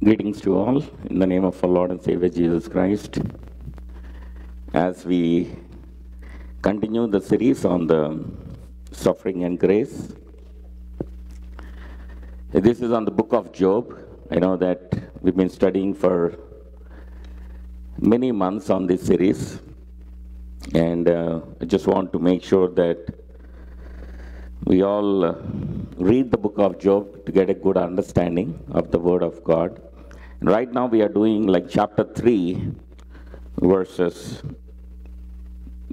Greetings to all in the name of our Lord and Savior Jesus Christ. As we continue the series on the suffering and grace, this is on the book of Job. I know that we've been studying for many months on this series, and I just want to make sure that we all read the book of Job to get a good understanding of the Word of God. And right now we are doing like chapter 3, verses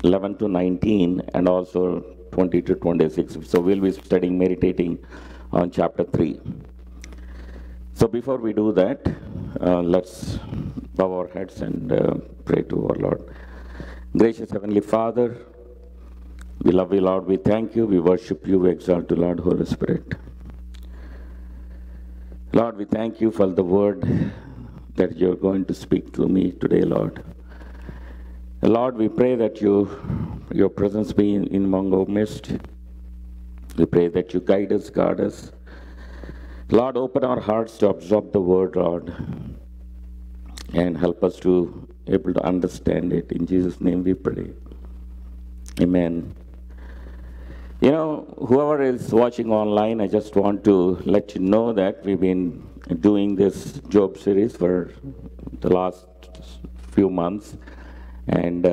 11 to 19, and also 20 to 26. So we'll be studying, meditating on chapter 3. So before we do that, let's bow our heads and pray to our Lord. Gracious Heavenly Father, we love you, Lord. We thank you. We worship you. We exalt you, Lord, Holy Spirit. Lord, we thank you for the word that you're going to speak to me today, Lord. Lord, we pray that your presence be in among our midst. We pray that you guide us, guard us. Lord, open our hearts to absorb the word, Lord, and help us to able to understand it. In Jesus' name we pray. Amen. You know, whoever is watching online, I just want to let you know that we've been doing this Job series for the last few months. And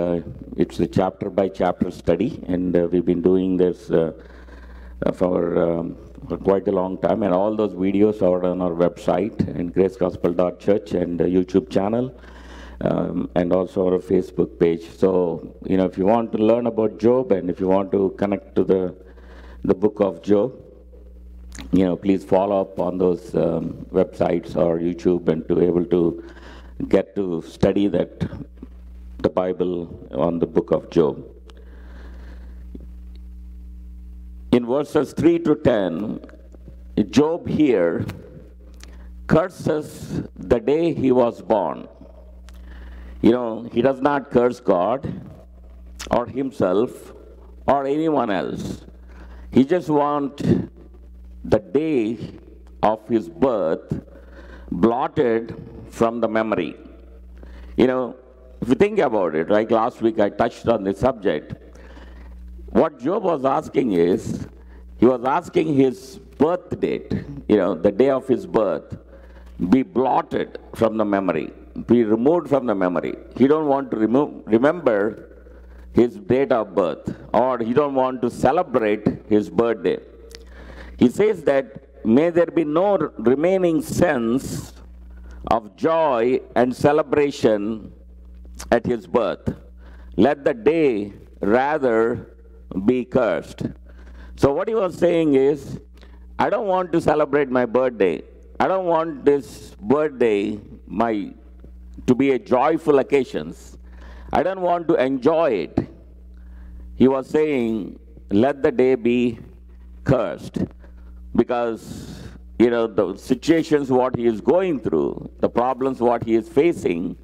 it's a chapter by chapter study. And we've been doing this for quite a long time. And all those videos are on our website and gracegospel.church and YouTube channel. And also our Facebook page. So, you know, if you want to learn about Job and if you want to connect to the book of Job, you know, please follow up on those websites or YouTube and to able to get to study that the Bible on the book of Job. In verses 3 to 10, Job here curses the day he was born. You know, he does not curse God or himself or anyone else. He just wants the day of his birth blotted from the memory. You know, if you think about it, like last week I touched on this subject. What Job was asking is, he was asking his birth date, you know, the day of his birth, be blotted from the memory. Be removed from the memory. He don't want to remember his date of birth, or he don't want to celebrate his birthday. He says that may there be no remaining sense of joy and celebration at his birth. Let the day rather be cursed. So what he was saying is, I don't want to celebrate my birthday. I don't want this birthday to be a joyful occasion. I don't want to enjoy it. He was saying, let the day be cursed. Because, you know, the situations what he is going through, the problems what he is facing,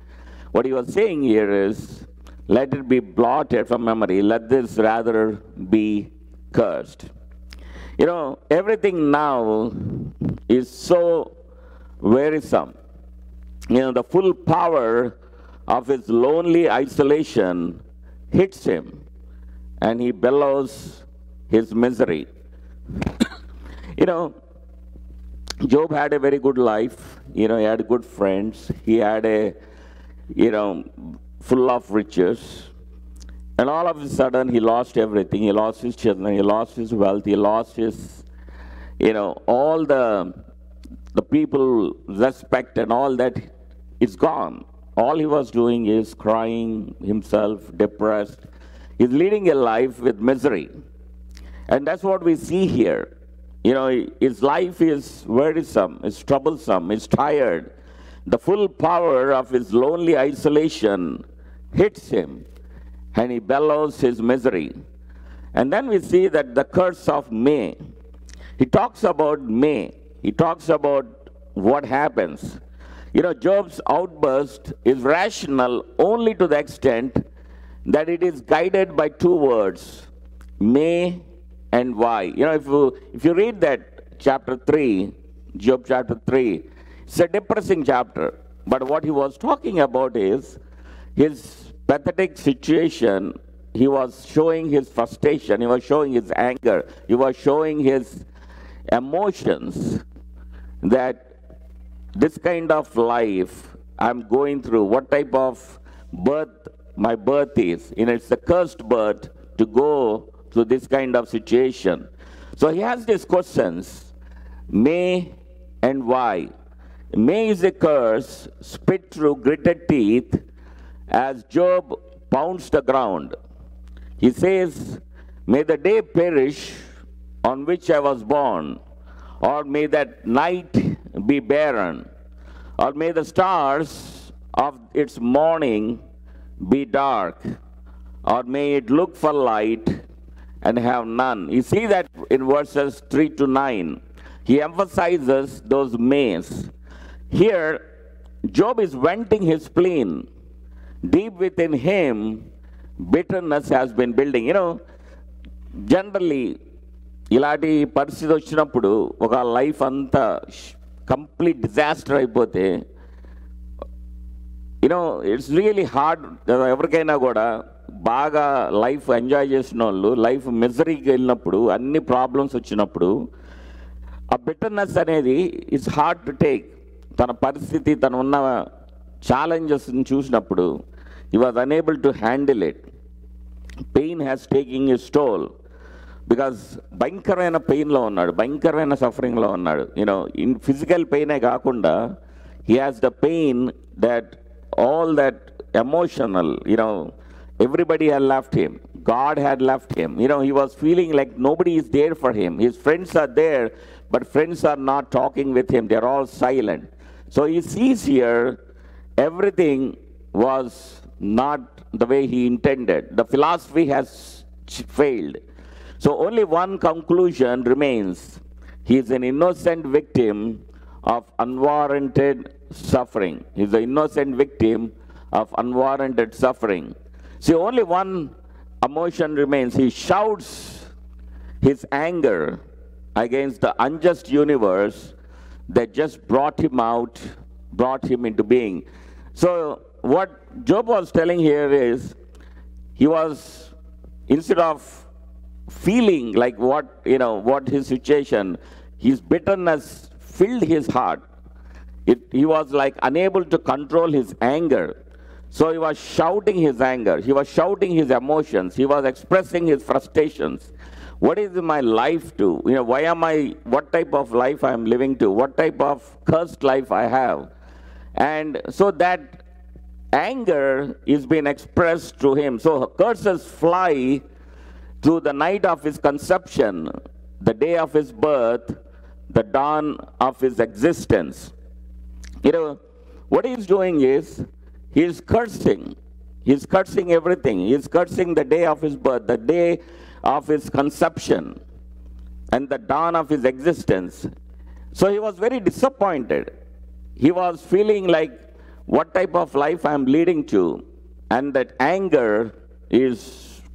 what he was saying here is, let it be blotted from memory. Let this rather be cursed. You know, everything now is so wearisome. You know, the full power of his lonely isolation hits him, and he bellows his misery. You know, Job had a very good life. You know, he had good friends. He had a, you know, full of riches. And all of a sudden, he lost everything. He lost his children. He lost his wealth. He lost his, you know, all the people respect and all that is gone. All he was doing is crying himself, depressed. He's leading a life with misery. And that's what we see here. You know, his life is wearisome, it's troublesome, it's tired. The full power of his lonely isolation hits him, and he bellows his misery. And then we see that the curse of May. He talks about May. He talks about what happens. You know, Job's outburst is rational only to the extent that it is guided by two words, may and why. You know, if you read that chapter 3, Job chapter 3, It's a depressing chapter. But what he was talking about is his pathetic situation. He was showing his frustration. He was showing his anger. He was showing his emotions that this kind of life I'm going through, what type of birth my birth is. It's a cursed birth to go through this kind of situation. So he has these questions, may and why. May is a curse, spit through gritted teeth, as Job pounds the ground. He says, may the day perish on which I was born, or may that night be barren, or may the stars of its morning be dark, or may it look for light and have none. You see that in verses 3 to 9. He emphasizes those mays. Here, Job is venting his spleen. Deep within him, bitterness has been building. Generally, ఇలాంటి పరిస్థితి వచ్చినప్పుడు ఒక life అంతా complete disaster అయిపోతే it's really hard. ఎవరికైనా కూడా బాగా life enjoy చేసిన వాళ్ళు లైఫ్ మిజరీకి వెళ్ళినప్పుడు, అన్ని ప్రాబ్లమ్స్ వచ్చినప్పుడు, ఆ బిటర్నెస్ అనేది ఇట్స్ హార్డ్ టు టేక్. తన పరిస్థితి, తను ఉన్న ఛాలెంజెస్ని చూసినప్పుడు he was unable to handle it. Pain has taken his toll. Because భయంకరమైన పెయిన్లో ఉన్నాడు, భయంకరమైన సఫరింగ్లో ఉన్నాడు. ఇన్ ఫిజికల్ పెయినే కాకుండా he has the pain that all that emotional, everybody had left him. God had left him. He was feeling like nobody is there for him. His friends are there, but friends are not talking with him. They're all silent. So he sees here everything was not the way he intended. The philosophy has failed. So only one conclusion remains. He is an innocent victim of unwarranted suffering. He is an innocent victim of unwarranted suffering. See, only one emotion remains. He shouts his anger against the unjust universe that just brought him into being. So what Job was telling here is, he was, instead of feeling like what his situation, his bitterness filled his heart. He was like unable to control his anger. So he was shouting his anger. He was shouting his emotions. He was expressing his frustrations. What is my life to? What type of life I am living to? What type of cursed life I have? And so that anger is being expressed through him. So curses fly through the night of his conception, the day of his birth, the dawn of his existence. What he's doing is, he's cursing. He's cursing everything. He's cursing the day of his birth, the day of his conception, and the dawn of his existence. So he was very disappointed. He was feeling like, what type of life I'm leading to? And that anger is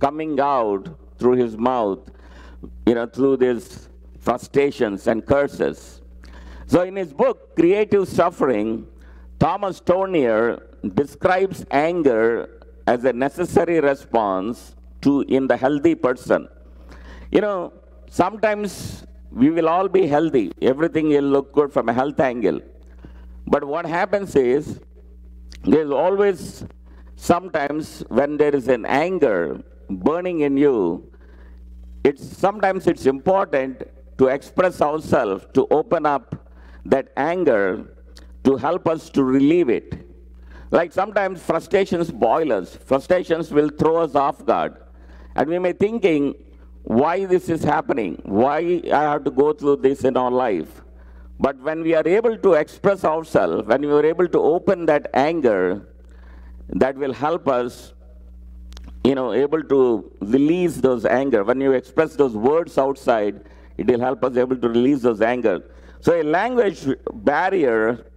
coming out through his mouth, through these frustrations and curses. So in his book, Creative Suffering, Thomas Tornier describes anger as a necessary response in the healthy person. Sometimes we will all be healthy. Everything will look good from a health angle. But what happens is, there's always sometimes when there is an anger burning in you, sometimes it's important to express ourselves, to open up that anger, to help us to relieve it. Like sometimes frustrations boil us. Frustrations will throw us off guard. And we may thinking, why this is happening? Why I have to go through this in our life? But when we are able to express ourselves, when we are able to open that anger, that will help us, able to release those anger. When you express those words outside, it will help us able to release those anger. So a language barrier,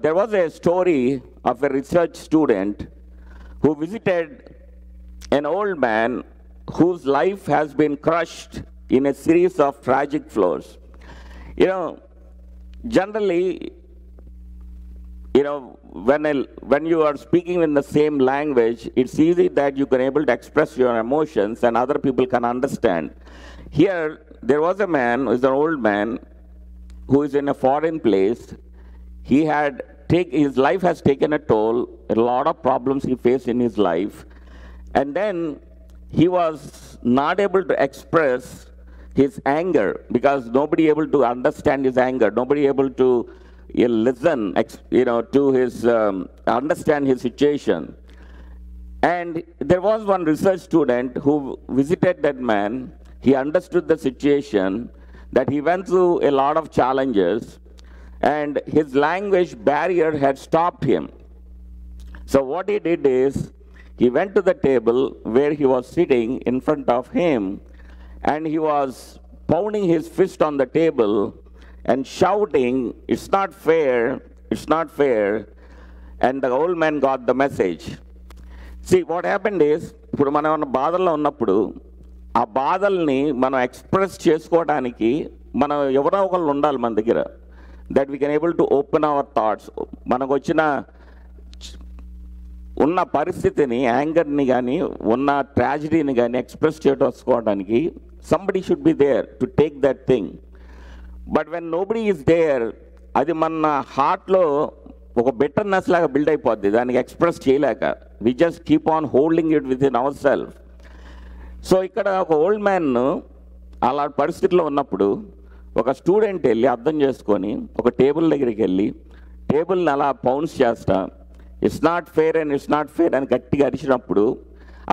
there was a story of a research student who visited an old man whose life has been crushed in a series of tragic flows. Generally, when you are speaking in the same language, it's easy that you can able to express your emotions and other people can understand. Here, there was a man who is an old man who is in a foreign place. His life has taken a toll, a lot of problems he faced in his life. And then he was not able to express his anger because nobody able to understand his anger, nobody able to listen, to his, understand his situation. And there was one research student who visited that man. He understood the situation, that he went through a lot of challenges, and his language barrier had stopped him. So what he did is, he went to the table where he was sitting in front of him, and he was pounding his fist on the table and shouting, "It's not fair, it's not fair." And the old man got the message. See, what happened is, ఇప్పుడు మనం బాధల్లో ఉన్నప్పుడు ఆ బాధల్ని మనం express చేసుకోవడానికి మనం ఎవరో ఒకళ్ళు ఉండాలి మన దగ్గర, that we can able to open our thoughts. మనకు వచ్చిన ఉన్న పరిస్థితిని, యాంగర్ని కానీ ఉన్న ట్రాజడీని కానీ ఎక్స్ప్రెస్ చేసుకోవడానికి somebody should be there to take that thing. But when nobody is there, అది మన హార్ట్లో ఒక బెటర్నెస్ లాగా బిల్డ్ అయిపోద్ది, దానికి ఎక్స్ప్రెస్ చేయలేక. We just keep on holding it within our self. So ఇక్కడ ఒక ఓల్డ్ మ్యాన్ అలా పరిస్థితిలో ఉన్నప్పుడు ఒక స్టూడెంట్ వెళ్ళి అర్థం చేసుకొని ఒక టేబుల్ దగ్గరికి వెళ్ళి టేబుల్ని అలా పౌన్స్ చేస్తా, "it's not fair and it's not fair" అని గట్టిగా అరిచినప్పుడు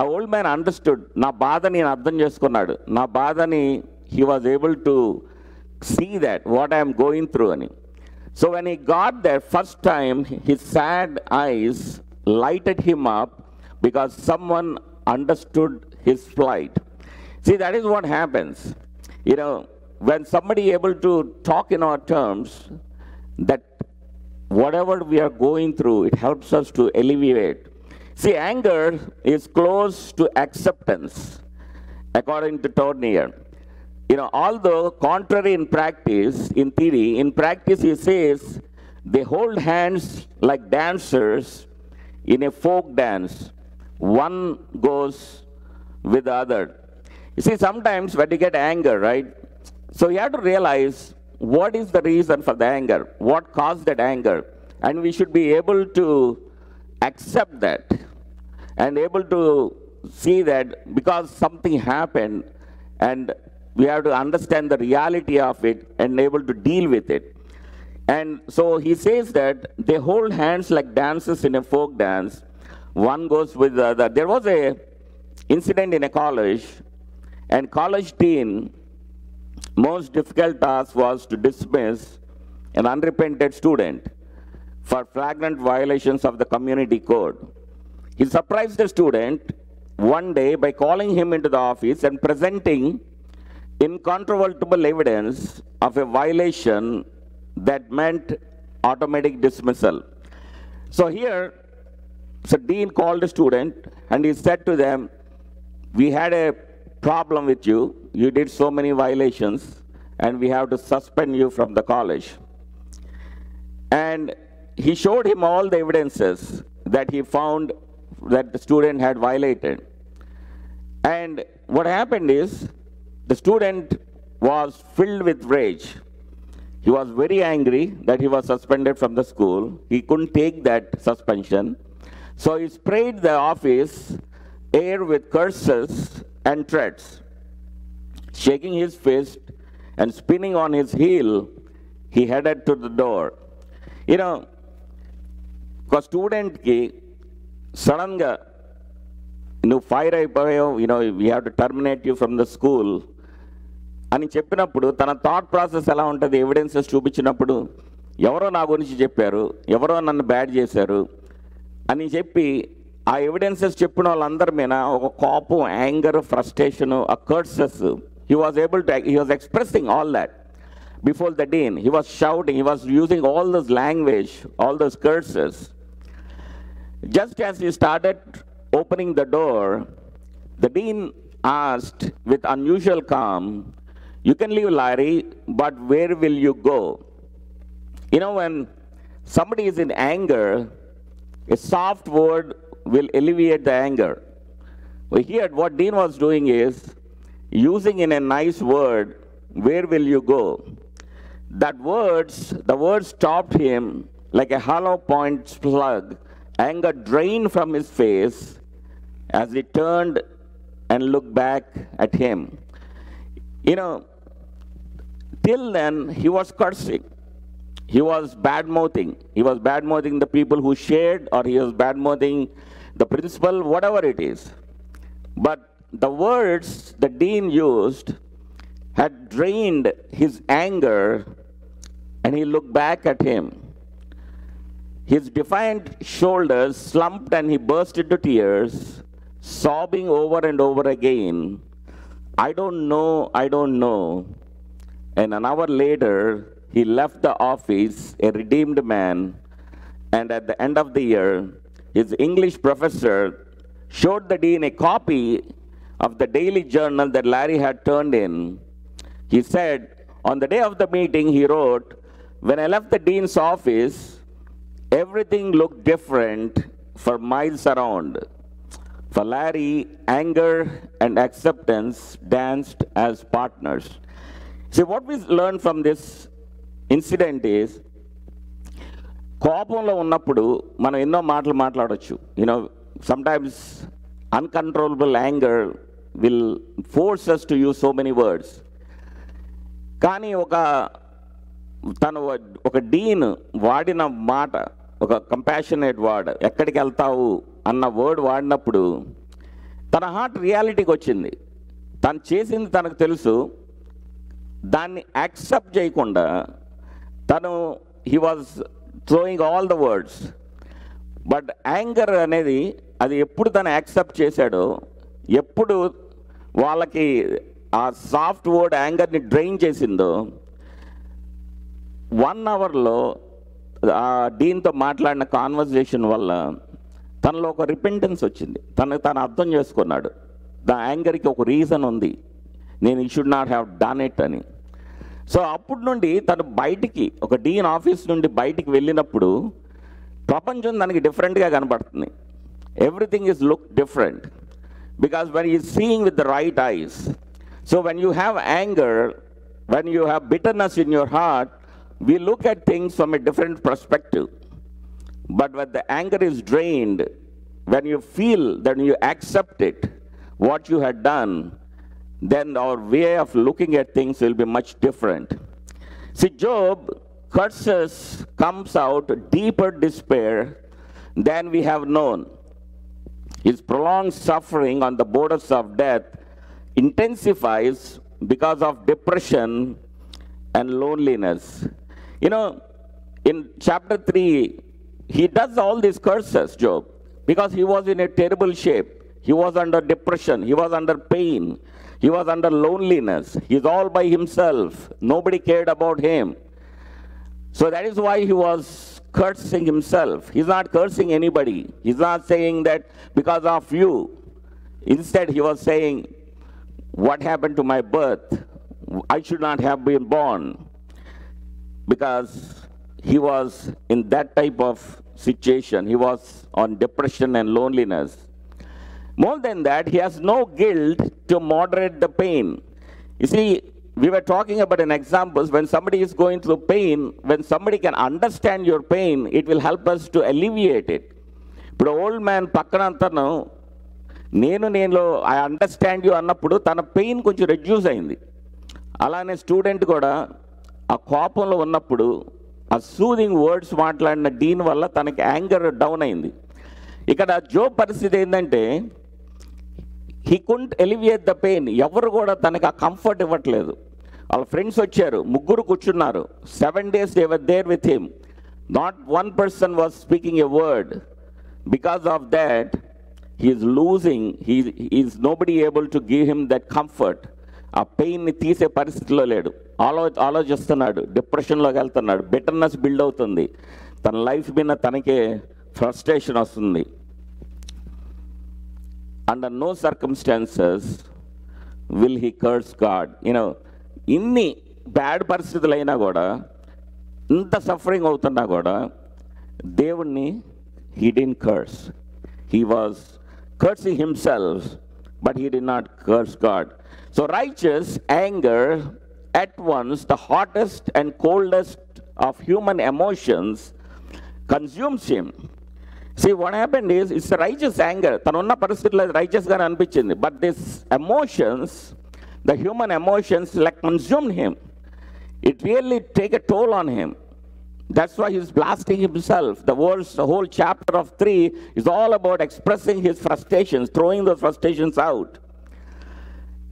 ఆ ఓల్డ్ మ్యాన్ అండర్స్టూడ్, నా బాధని నేను అర్థం చేసుకున్నాడు, నా బాధని he was able to see that what I'm going through అని. So when he got that first time, his sad eyes lighted him up because someone understood his plight. See, that is what happens. When somebody able to talk in our terms, that whatever we are going through, it helps us to alleviate. See, anger is close to acceptance, according to Tournier. Although contrary in practice, in theory, in practice he says, they hold hands like dancers in a folk dance. One goes with the other. You see, sometimes when you get anger, right? So you have to realize what is the reason for the anger, what caused that anger. And we should be able to accept that and able to see that because something happened, and we have to understand the reality of it and able to deal with it. And so he says that they hold hands like dancers in a folk dance. One goes with the other. There was a incident in a college, and college dean, most difficult task was to dismiss an unrepentant student for flagrant violations of the community code. He surprised the student one day by calling him into the office and presenting incontrovertible evidence of a violation that meant automatic dismissal. So here, so dean called the student and he said to them, "We had a problem with you. You did so many violations and we have to suspend you from the college." And he showed him all the evidences that he found that the student had violated. And what happened is, the student was filled with rage. He was very angry that he was suspended from the school. He couldn't take that suspension. So he sprayed the office air with curses and threats. Shaking his fist and spinning on his heel, he headed to the door. ఒక స్టూడెంట్కి సడన్గా నువ్వు fire అయిపోయావు, we have to terminate you from the school అని చెప్పినప్పుడు తన thought process ఎలా ఉంటుంది? ఎవిడెన్సెస్ చూపించినప్పుడు, ఎవరో నా గురించి చెప్పారు, ఎవరో నన్ను బ్యాడ్ చేశారు అని చెప్పి ఆ ఎవిడెన్సెస్ చెప్పిన వాళ్ళందరి మీద ఒక కోపం, యాంగర్, ఫ్రస్ట్రేషను, ఆ curses, he was expressing all that before the dean. He was shouting, he was using all this language, all those curses. Just as he started opening the door, the dean asked with unusual calm, "You can leave, Larry, but where will you go?" When somebody is in anger, a soft word will alleviate the anger. Well, here what Dean was doing is using in a nice word, where will you go? The word stopped him like a hollow point slug. Anger drained from his face as he turned and looked back at him. You know, till then he was cursing. He was bad-mouthing. He was bad-mouthing the people who shared, or he was bad-mouthing the principal, whatever it is. But the words that Dean used had drained his anger, and he looked back at him. His defiant shoulders slumped and he burst into tears, sobbing over and over again, I don't know, I don't know. And an hour later, he left the office, a redeemed man, and at the end of the year, his English professor showed the dean a copy of the daily journal that Larry had turned in. He said, on the day of the meeting, he wrote, when I left the dean's office, everything looked different for miles around. For Larry, anger and acceptance danced as partners. See, what we learned from this incident is, కోపంలో ఉన్నప్పుడు మనం ఎన్నో మాటలు మాట్లాడవచ్చు. Sometimes uncontrollable anger will force us to use so many words. కానీ ఒక డీన్ వాడిన మాట, ఒక కంపాషనేట్ వర్డ్, ఎక్కడికి వెళ్తావు అన్న వర్డ్ వాడినప్పుడు తన హార్ట్ రియాలిటీకి వచ్చింది. తను చేసింది తనకు తెలుసు. దాన్ని యాక్సెప్ట్ చేయకుండా he was throwing all the words. But anger అనేది అది ఎప్పుడు తను యాక్సెప్ట్ చేశాడో, ఎప్పుడు వాళ్ళకి ఆ సాఫ్ట్ వర్డ్ యాంగర్ని డ్రైన్ చేసిందో, 1 అవర్లో ఆ డీన్తో మాట్లాడిన కాన్వర్జేషన్ వల్ల తనలో ఒక రిపెంటెన్స్ వచ్చింది. తను అర్థం చేసుకున్నాడు, ద యాంగర్కి ఒక రీజన్ ఉంది, నేను ఈ should not have done it అని. సో అప్పటి నుండి తను బయటికి, ఒక డీన్ ఆఫీస్ నుండి బయటికి వెళ్ళినప్పుడు ప్రపంచం దానికి డిఫరెంట్గా కనబడుతుంది. Everything is look different because when you seeing with the right ice. So when you have anger, when you have bitterness in your heart, we look at things from a different perspective. But when the anger is drained, when you feel that you accept it, what you had done, then our way of looking at things will be much different. See, Job curses comes out deeper despair than we have known. His prolonged suffering on the borders of death intensifies because of depression and loneliness. In chapter 3, he does all these curses, Job, because he was in a terrible shape. He was under depression. He was under pain. He was under loneliness. He's all by himself. Nobody cared about him. So that is why he was cursing himself. He's not cursing anybody. He's not saying that because of you. Instead, he was saying, what happened to my birth? I should not have been born. Because he was in that type of situation. He was on depression and loneliness. More than that, he has no guilt to moderate the pain. You see, we were talking about an example. When somebody is going through pain, when somebody can understand your pain, it will help us to alleviate it. But old man పక్కనంతను నేను I understand you అన్నప్పుడు తన pain కొంచెం reduce అయింది. అలానే student కూడా ఆ కోపంలో ఉన్నప్పుడు ఆ సూదింగ్ వర్డ్స్ మాట్లాడిన డీన్ వల్ల తనకి యాంగర్ డౌన్ అయింది. ఇక్కడ జోబ్ పరిస్థితి ఏంటంటే, he couldn't alleviate the pain. ఎవరు కూడా తనకి ఆ కంఫర్ట్ ఇవ్వట్లేదు. వాళ్ళ ఫ్రెండ్స్ వచ్చారు, 3 కూర్చున్నారు. 7 days they were there with him. Not one person was speaking a word. Because of that, he is losing. He is nobody able to give him that comfort. ఆ పెయిన్ని తీసే పరిస్థితిలో లేడు. ఆలోచిస్తున్నాడు, డిప్రెషన్లోకి వెళ్తున్నాడు, బిటర్నెస్ బిల్డ్ అవుతుంది, తన లైఫ్ మీద తనకే ఫ్రస్ట్రేషన్ వస్తుంది. Under no circumstances will he curse God. ఇన్ని బ్యాడ్ పరిస్థితులు అయినా కూడా, ఇంత సఫరింగ్ అవుతున్నా కూడా దేవుణ్ణి he didn't curse. He was cursing himself, but he did not curse God. So righteous anger, at once the hottest and coldest of human emotions, consumes him. See, what happened is, it's a righteous anger. Tanunna paristitilo righteous ga anpichindi, but these emotions, the human emotions, like consumed him. It really take a toll on him. That's why he's blasting himself. The whole chapter of 3 is all about expressing his frustrations, throwing those frustrations out.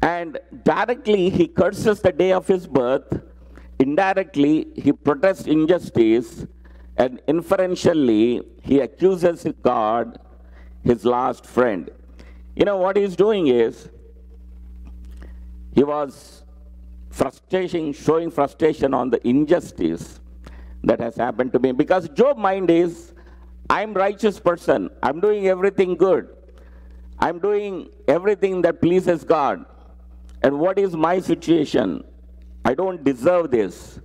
And directly he curses the day of his birth. Indirectly he protests injustice. And inferentially he accuses God, his last friend. You know what he's doing is, he was showing frustration on the injustice that has happened to me. Because Job's mind is, I'm righteous person. I'm doing everything good. I'm doing everything that pleases God. And what is my situation? I don't deserve this.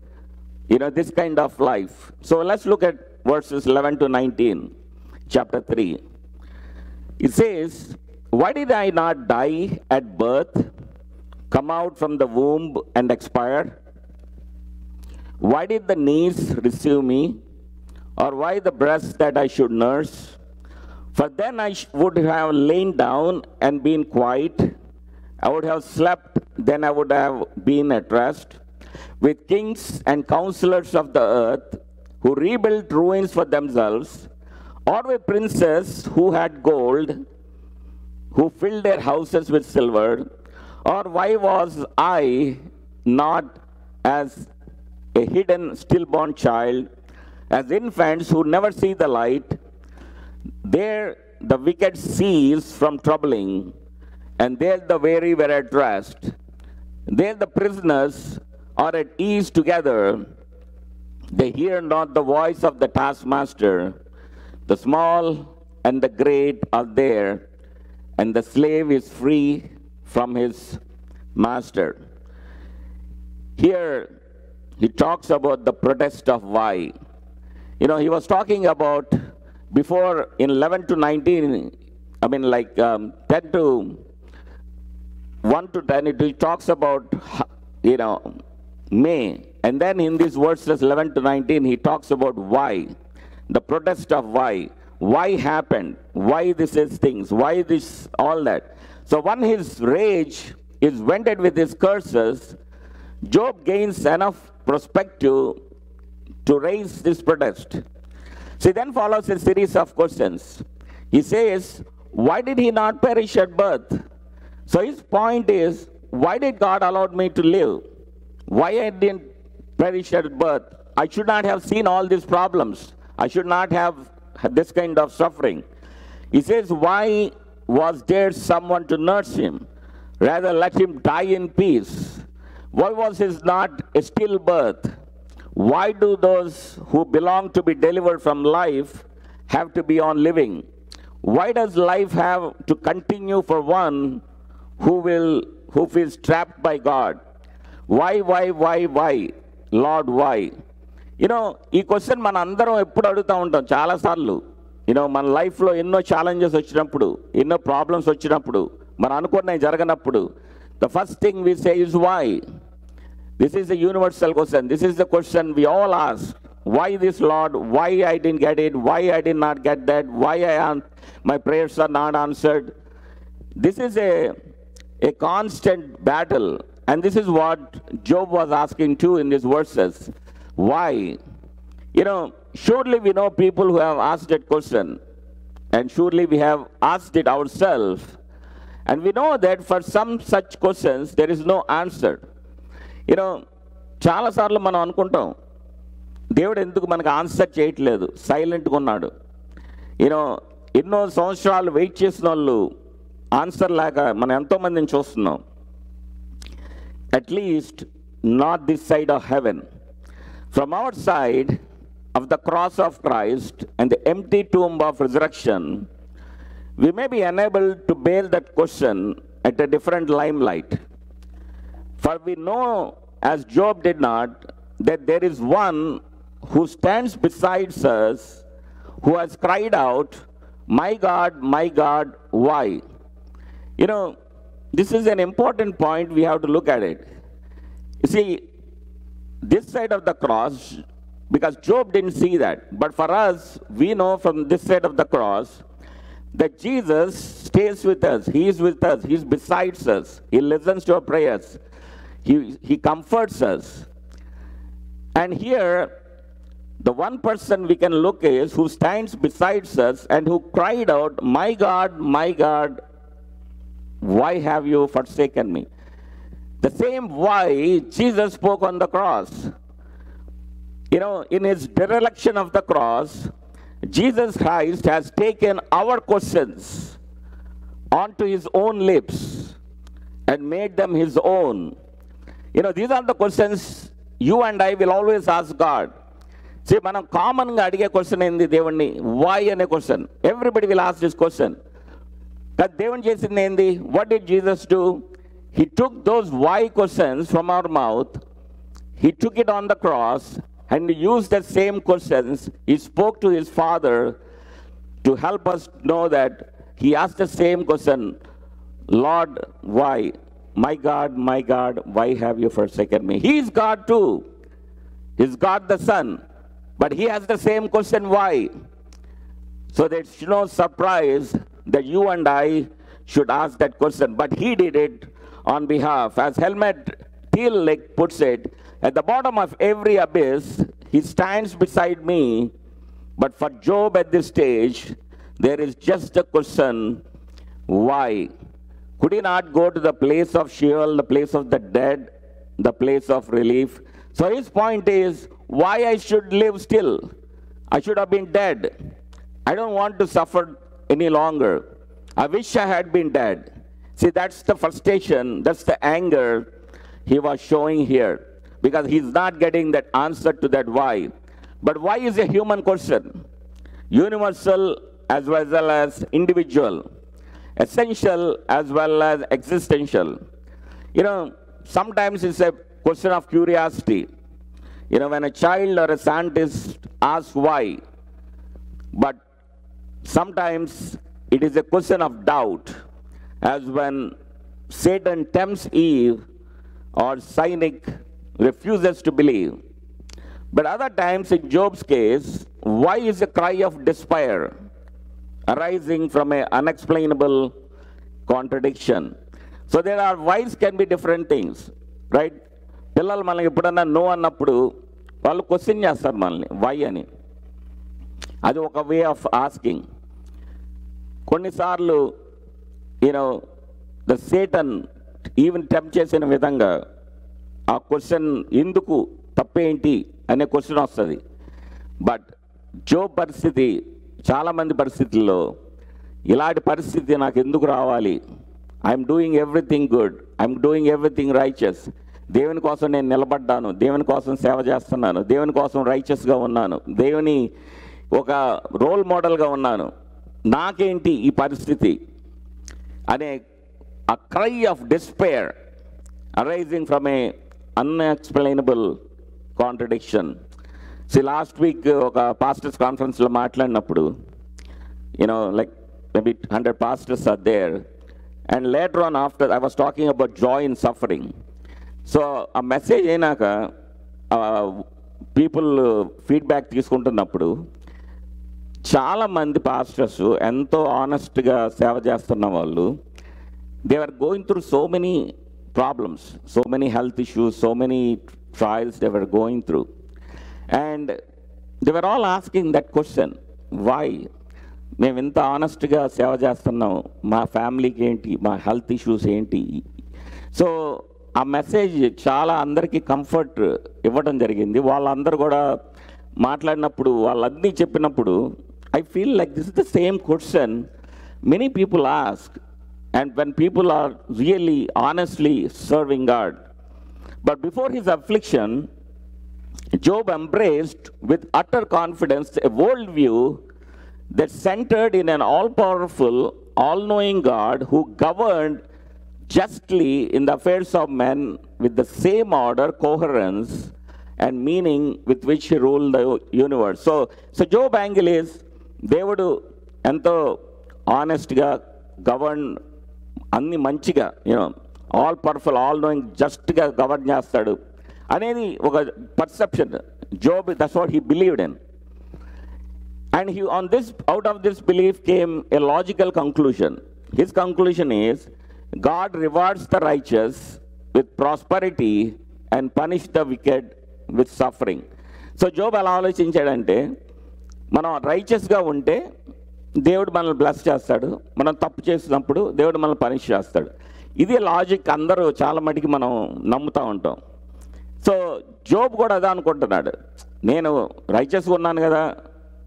This kind of life. So let's look at verses 11 to 19, chapter 3. It says, why did I not die at birth, come out from the womb and expire? Why did the knees receive me? Or why the breast that I should nurse? For then I would have lain down and been quiet. I would have slept, then I would have been at rest. With kings and counselors of the earth, who rebuilt ruins for themselves, or with princes who had gold, who filled their houses with silver. Or why was I not as a hidden stillborn child, as infants who never see the light? There the wicked cease from troubling, and there the weary were at rest. There the prisoners are at ease together. They hear not the voice of the taskmaster. The small and the great are there, and the slave is free from his master. Here he talks about the protest of why. He was talking about before in 11 to 19, 10 to 1 to 10, it talks about, May. And then in these verses 11 to 19, he talks about why. The protest of why. Why happened? Why this is things? Why this, all that? So when his rage is vented with his curses, Job gains enough perspective to raise this protest. See, then follows a series of questions. He says, why did he not perish at birth? So his point is, why did God allow me to live? Why I didn't perish at birth? I should not have seen all these problems. I should not have this kind of suffering. He says, why was there someone to nurse him? Rather, let him die in peace. Why was his not a stillbirth? Why do those who belong to be delivered from life have to be on living? Why does life have to continue for one who feels trapped by God? Why, Lord, why? ఈ question మన అందరం ఎప్పుడు అడుగుతూ ఉంటాం చాలాసార్లు. మన లైఫ్లో ఎన్నో ఛాలెంజెస్ వచ్చినప్పుడు, ఎన్నో ప్రాబ్లమ్స్ వచ్చినప్పుడు, మనం అనుకున్నవి జరగనప్పుడు, the first thing we say is why. This is a universal question. This is the question we all ask. Why this, Lord? Why I didn't get it? Why I did not get that? Why my prayers are not answered? This is a constant battle. And this is what Job was asking too in these verses. Why? Surely we know people who have asked that question. And surely we have asked it ourselves. And we know that for some such questions, there is no answer. చాలాసార్లు మనం అనుకుంటాం, దేవుడు ఎందుకు మనకు answer చేయట్లేదు, సైలెంట్గా ఉన్నాడు. ఎన్నో సంవత్సరాలు వెయిట్ చేసిన వాళ్ళు ఆన్సర్ లేక మనం ఎంతోమందిని చూస్తున్నాం. At least not this side of haven. From our side of the cross of Christ and the empty tomb of resurrection, we may be unable to bear that question at a different limelight. For we know, as Job did not, that there is one who stands beside us who has cried out, my God, why? You know, this is an important point. We have to look at it. You see, this side of the cross, because Job didn't see that, but for us, we know from this side of the cross that Jesus stays with us. He is with us. He is beside us. He listens to our prayers. He comforts us. And here, the one person we can look is who stands beside us and who cried out, my God, why have you forsaken me? The same why Jesus spoke on the cross. You know, in his dereliction of the cross, Jesus Christ has taken our questions onto his own lips and made them his own. You know, these are the questions you and I will always ask God. See, మనం కామన్గా అడిగే question ఏంది దేవుణ్ణి? Why అనే question. Everybody will ask this question. కానీ దేవుని చేసింది ఏంది? What did Jesus do? He took those why questions from our mouth, he took it on the cross, and he used the same questions. He spoke to his Father to help us know that he asked the same question, Lord, why? My God, why have you forsaken me? He is God too. He's God the Son. But he has the same question, why? So there's no surprise that you and I should ask that question. But he did it on behalf. As Helmut Thiel puts it, at the bottom of every abyss, he stands beside me. But for Job at this stage, there is just a question, why? Could he not go to the place of Sheol, the place of the dead, the place of relief? So his point is, why I should live still? I should have been dead. I don't want to suffer any longer. I wish I had been dead. See, that's the frustration, that's the anger he was showing here. Because he's not getting that answer to that why. But why is a human question? Universal as well as individual. Essential as well as existential. You know, sometimes it's a question of curiosity. You know, when a child or a scientist asks why. But sometimes it is a question of doubt. As when Satan tempts Eve or cynic refuses to believe. But other times in Job's case, why is a cry of despair arising from an unexplainable contradiction? So there are whys can be different things, right? పిల్లలు మనకి ఎప్పుడన్నా no అన్నప్పుడు వాళ్ళు question చేస్తారు మనల్ని why అని. అది ఒక వే ఆఫ్ ఆస్కింగ్. కొన్నిసార్లు you know the Satan even tempt చేసిన విధంగా ఆ క్వశ్చన్ ఎందుకు తప్పేంటి అనే క్వశ్చన్ వస్తుంది. బట్ జోబ్ పరిస్థితి చాలామంది పరిస్థితుల్లో ఇలాంటి పరిస్థితి నాకు ఎందుకు రావాలి? I'm doing everything good, I'm doing everything righteous. దేవుని కోసం నేను నిలబడ్డాను, దేవుని కోసం సేవ చేస్తున్నాను, దేవుని కోసం రైచస్గా ఉన్నాను, దేవుని ఒక రోల్ మోడల్గా ఉన్నాను, నాకేంటి ఈ పరిస్థితి అనే a cry of despair arising from a unexplainable contradiction. See, last week oka pastors conference lo maatladinappudu, you know, like maybe 100 pastors are there, and later on after I was talking about joy in suffering. So a message ainaka people feedback తీసుకుంటున్నప్పుడు చాలా మంది pastors ఎంతో ఆనెస్ట్గా సేవ చేస్తున్న వాళ్ళు, they were going through so many problems, so many health issues, so many trials they were going through. And they were all asking that question, why? మేము ఇంత ఆనెస్ట్గా సేవ చేస్తున్నాం, మా ఫ్యామిలీకి ఏంటి, మా హెల్త్ ఇష్యూస్ ఏంటి? సో ఆ మెసేజ్ చాలా అందరికీ కంఫర్ట్ ఇవ్వడం జరిగింది. వాళ్ళందరూ కూడా మాట్లాడినప్పుడు వాళ్ళన్నీ చెప్పినప్పుడు I feel like this is the same question many people ask. And when people are really honestly serving God. But before his affliction, Job embraced with utter confidence a worldview that centered in an all-powerful, all-knowing God who governed justly in the affairs of men with the same order, coherence, and meaning with which he ruled the universe. So Job angle is, దేవుడు ఎంతో ఆనెస్ట్గా govern అన్ని మంచిగా all powerful all knowing జస్ట్గా govern చేస్తాడు అనేది ఒక perception. Job, that's what he believed in. And he on this, out of this belief came a logical conclusion. His conclusion is God rewards the righteous with prosperity and punish the wicked with suffering. So Job ఎలా ఆలోచించాడంటే, మనం రైచస్గా ఉంటే దేవుడు మనల్ని bless చేస్తాడు, మనం తప్పు చేసినప్పుడు దేవుడు మనల్ని పనిష్ చేస్తాడు. ఇది లాజిక్ అందరూ చాలా మటుకి మనం నమ్ముతూ ఉంటాం. సో జోబ్ కూడా అదే అనుకుంటున్నాడు, నేను రైచస్గా ఉన్నాను కదా,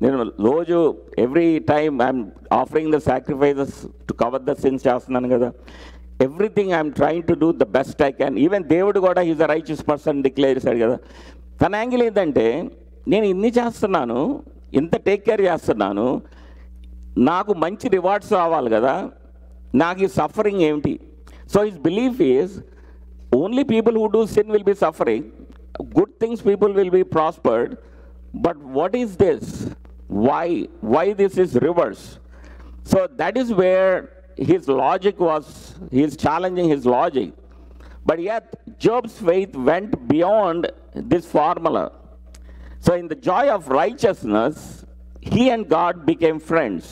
నేను రోజు every time I'm offering the sacrifices to cover the sins చేస్తున్నాను కదా, everything I'm trying to do the best I can. Even దేవుడు కూడా is a righteous person declare చేశాడు కదా. తన యాంగిల్ ఏంటంటే, నేను ఇన్ని చేస్తున్నాను, ఇంత టేక్ కేర్ చేస్తున్నాను, నాకు మంచి రివార్డ్స్ రావాలి కదా, నాకు ఈ సఫరింగ్ ఏమిటి? So his belief is only people who do sin will be suffering, good things people will be prospered, but what is this? Why this is reverse? So that is where his logic was, he is challenging his logic. But yet Job's faith went beyond this formula. So in the joy of righteousness, he and God became friends.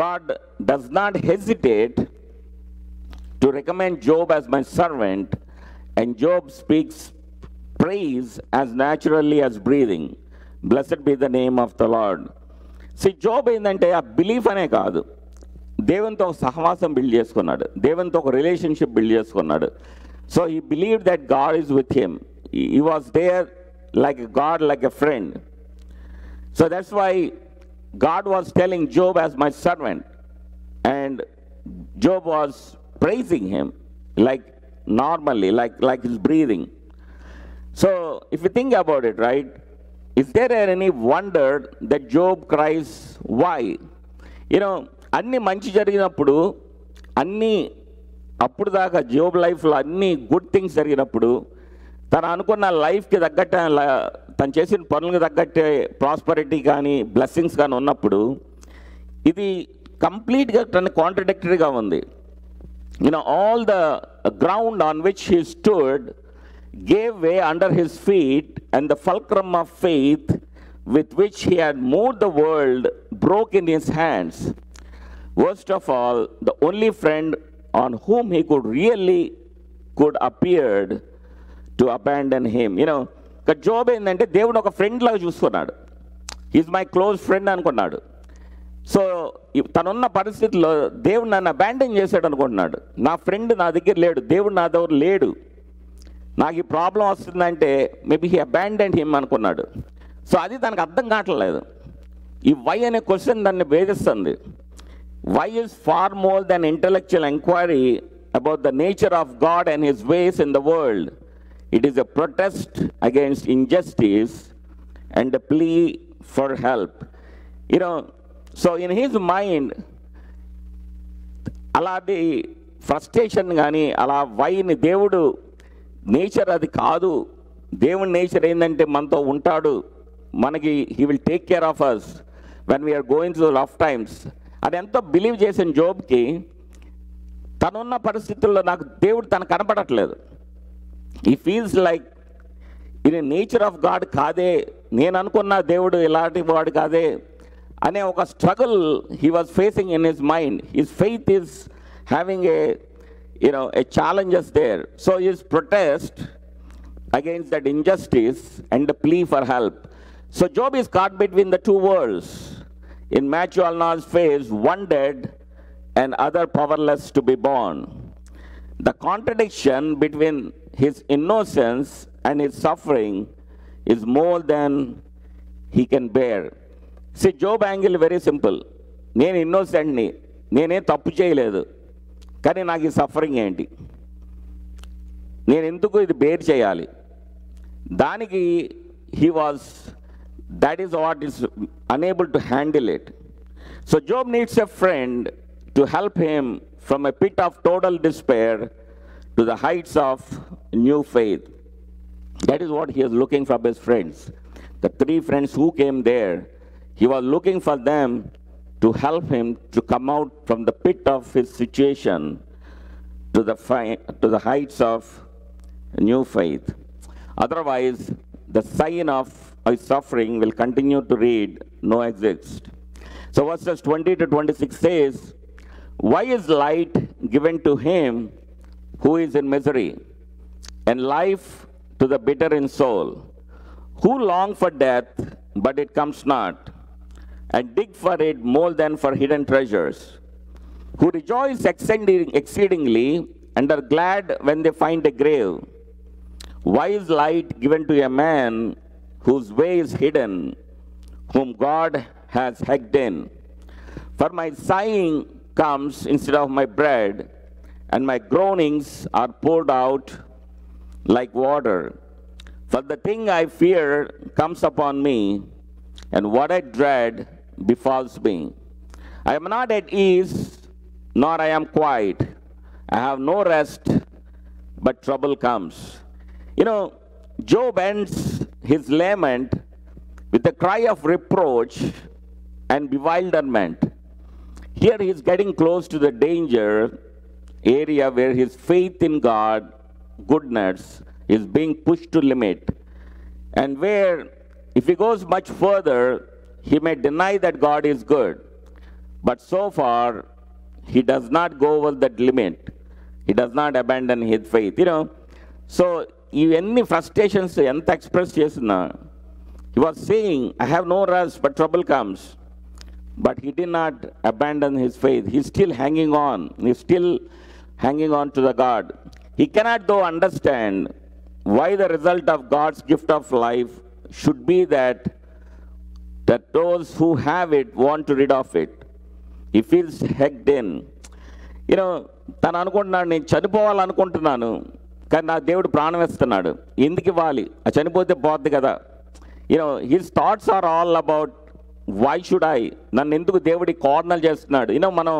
God does not hesitate to recommend Job as my servant, and Job speaks praise as naturally as breathing. Blessed be the name of the Lord. See, Job ఏంటంటే ఆ belief అనే కాదు, దేవునితో ఒక సహవాసం build చేసుకున్నాడు, దేవునితో ఒక రిలేషన్షిప్ బిల్డ్ చేసుకున్నాడు. So he believe that God is with him. He was there like God, like a friend. So that's why God was telling Job as my servant, and Job was praising him like normally, like his breathing. So if you think about it, right, is there any wonder that Job cries? Why? అన్ని మంచి జరిగినప్పుడు, అన్నీ అప్పుడు దాకా Job లైఫ్లో అన్ని good things జరిగినప్పుడు, తను అనుకున్న లైఫ్కి తగ్గట్టే, తను చేసిన పనులకు తగ్గట్టే ప్రాస్పరిటీ కానీ బ్లెస్సింగ్స్ కానీ ఉన్నప్పుడు, ఇది కంప్లీట్గా తన కాంట్రడిక్టరీగా ఉంది. All the ground on which he stood gave way under his feet, and the fulcrum of faith with which he had moved the world broke in his hands. Worst of all, the only friend on whom he could appeared to abandon him. Job ఏంటంటే దేవుడు ఒక friend లాగా చూసుకున్నాడు. Is my close friend అనుకున్నాడు. So తనున్న పరిస్థితుల్లో దేవుడు నన్ను abandon చేశాడు అనుకుంటున్నాడు. నా ఫ్రెండ్ నా దగ్గర లేడు, దేవుడు నా దగ్గర లేడు, నాకు ఈ ప్రాబ్లం వస్తుందంటే మేబీ హీ అబాండన్ హిమ్ అనుకున్నాడు. సో అది తనకు అర్థం కావట్లేదు. ఈ వై అనే క్వశ్చన్ దాన్ని వేధిస్తుంది. Why is far more than intellectual enquiry about the nature of God and his ways in the world. It is a protest against injustice and a plea for help. So in his mind అలాంటి ఫ్రస్ట్రేషన్ కానీ, అలా వైని దేవుడు nature అది కాదు, దేవుడి nature ఏంటంటే మనతో ఉంటాడు, మనకి he will take care of us when we are going through rough times, అది ఎంతో బిలీవ్ చేసిన జోబ్కి తనున్న పరిస్థితుల్లో నాకు దేవుడు తను కనపడట్లేదు. ఈ ఫీల్స్ లైక్ ఇది నేచర్ ఆఫ్ గాడ్ కాదే, నేను అనుకున్న దేవుడు ఇలాంటి వాడు కాదే అనే ఒక struggle he was facing in his mind. His faith is having a challenges there. So his protest against that injustice and the plea for help. So Job is caught between the two worlds. In Matthew Alna's face, one dead and other powerless to be born. The contradiction between his innocence and his suffering is more than he can bear. See, Job angle very simple. నేను ఇన్నోసెంట్ని, నేనే తప్పు చేయలేదు, కానీ నాకు ఈ suffering ఏంటి, నేను ఎందుకు ఇది బేర్ చేయాలి, దానికి that is what is unable to handle it. So Job needs a friend to help him from a pit of total despair to the heights of new faith. That is what he is looking from his friends. The three friends who came there, He was looking for them to help him to come out from the pit of his situation to the heights of new faith. Otherwise, the sign of his suffering will continue to read, no exist. So verses 20 to 26 says, why is light given to him who is in misery, and life to the bitter in soul? Who long for death, but it comes not, and dig for it more than for hidden treasures? Who rejoice exceedingly, and are glad when they find a grave? Why is light given to a man whose way is hidden, whom God has hedged in? For my sighing comes instead of my bread, and my groanings are poured out like water. For the thing I fear comes upon me, and what I dread befalls me. I am not at ease, nor I am quiet. I have no rest, but trouble comes. You know, Job ends his lament with a cry of reproach and bewilderment. Here he is getting close to the danger area where his faith in God, goodness, is being pushed to limit. And where, if he goes much further, he may deny that God is good. But so far, he does not go over that limit. He does not abandon his faith. You know, so any frustrations enta express chesina, he was saying, I have no rest, but trouble comes. But he did not abandon his faith. He's still hanging on. He's still hanging on to the God. He cannot, though, understand why the result of God's gift of life should be that those who have it want to rid of it. He feels hegged in. You know, తను అనుకుంటున్నాడు, నేను చనిపోవాలనుకుంటున్నాను, కానీ నా దేవుడు ప్రాణం ఇస్తున్నాడు, ఎందుకు ఇవ్వాలి, ఆ చనిపోతే పోద్ది కదా. You know his thoughts are all about why should I, నన్ను ఎందుకు దేవుడి కార్నర్ చేస్తున్నాడు. యూనో మనం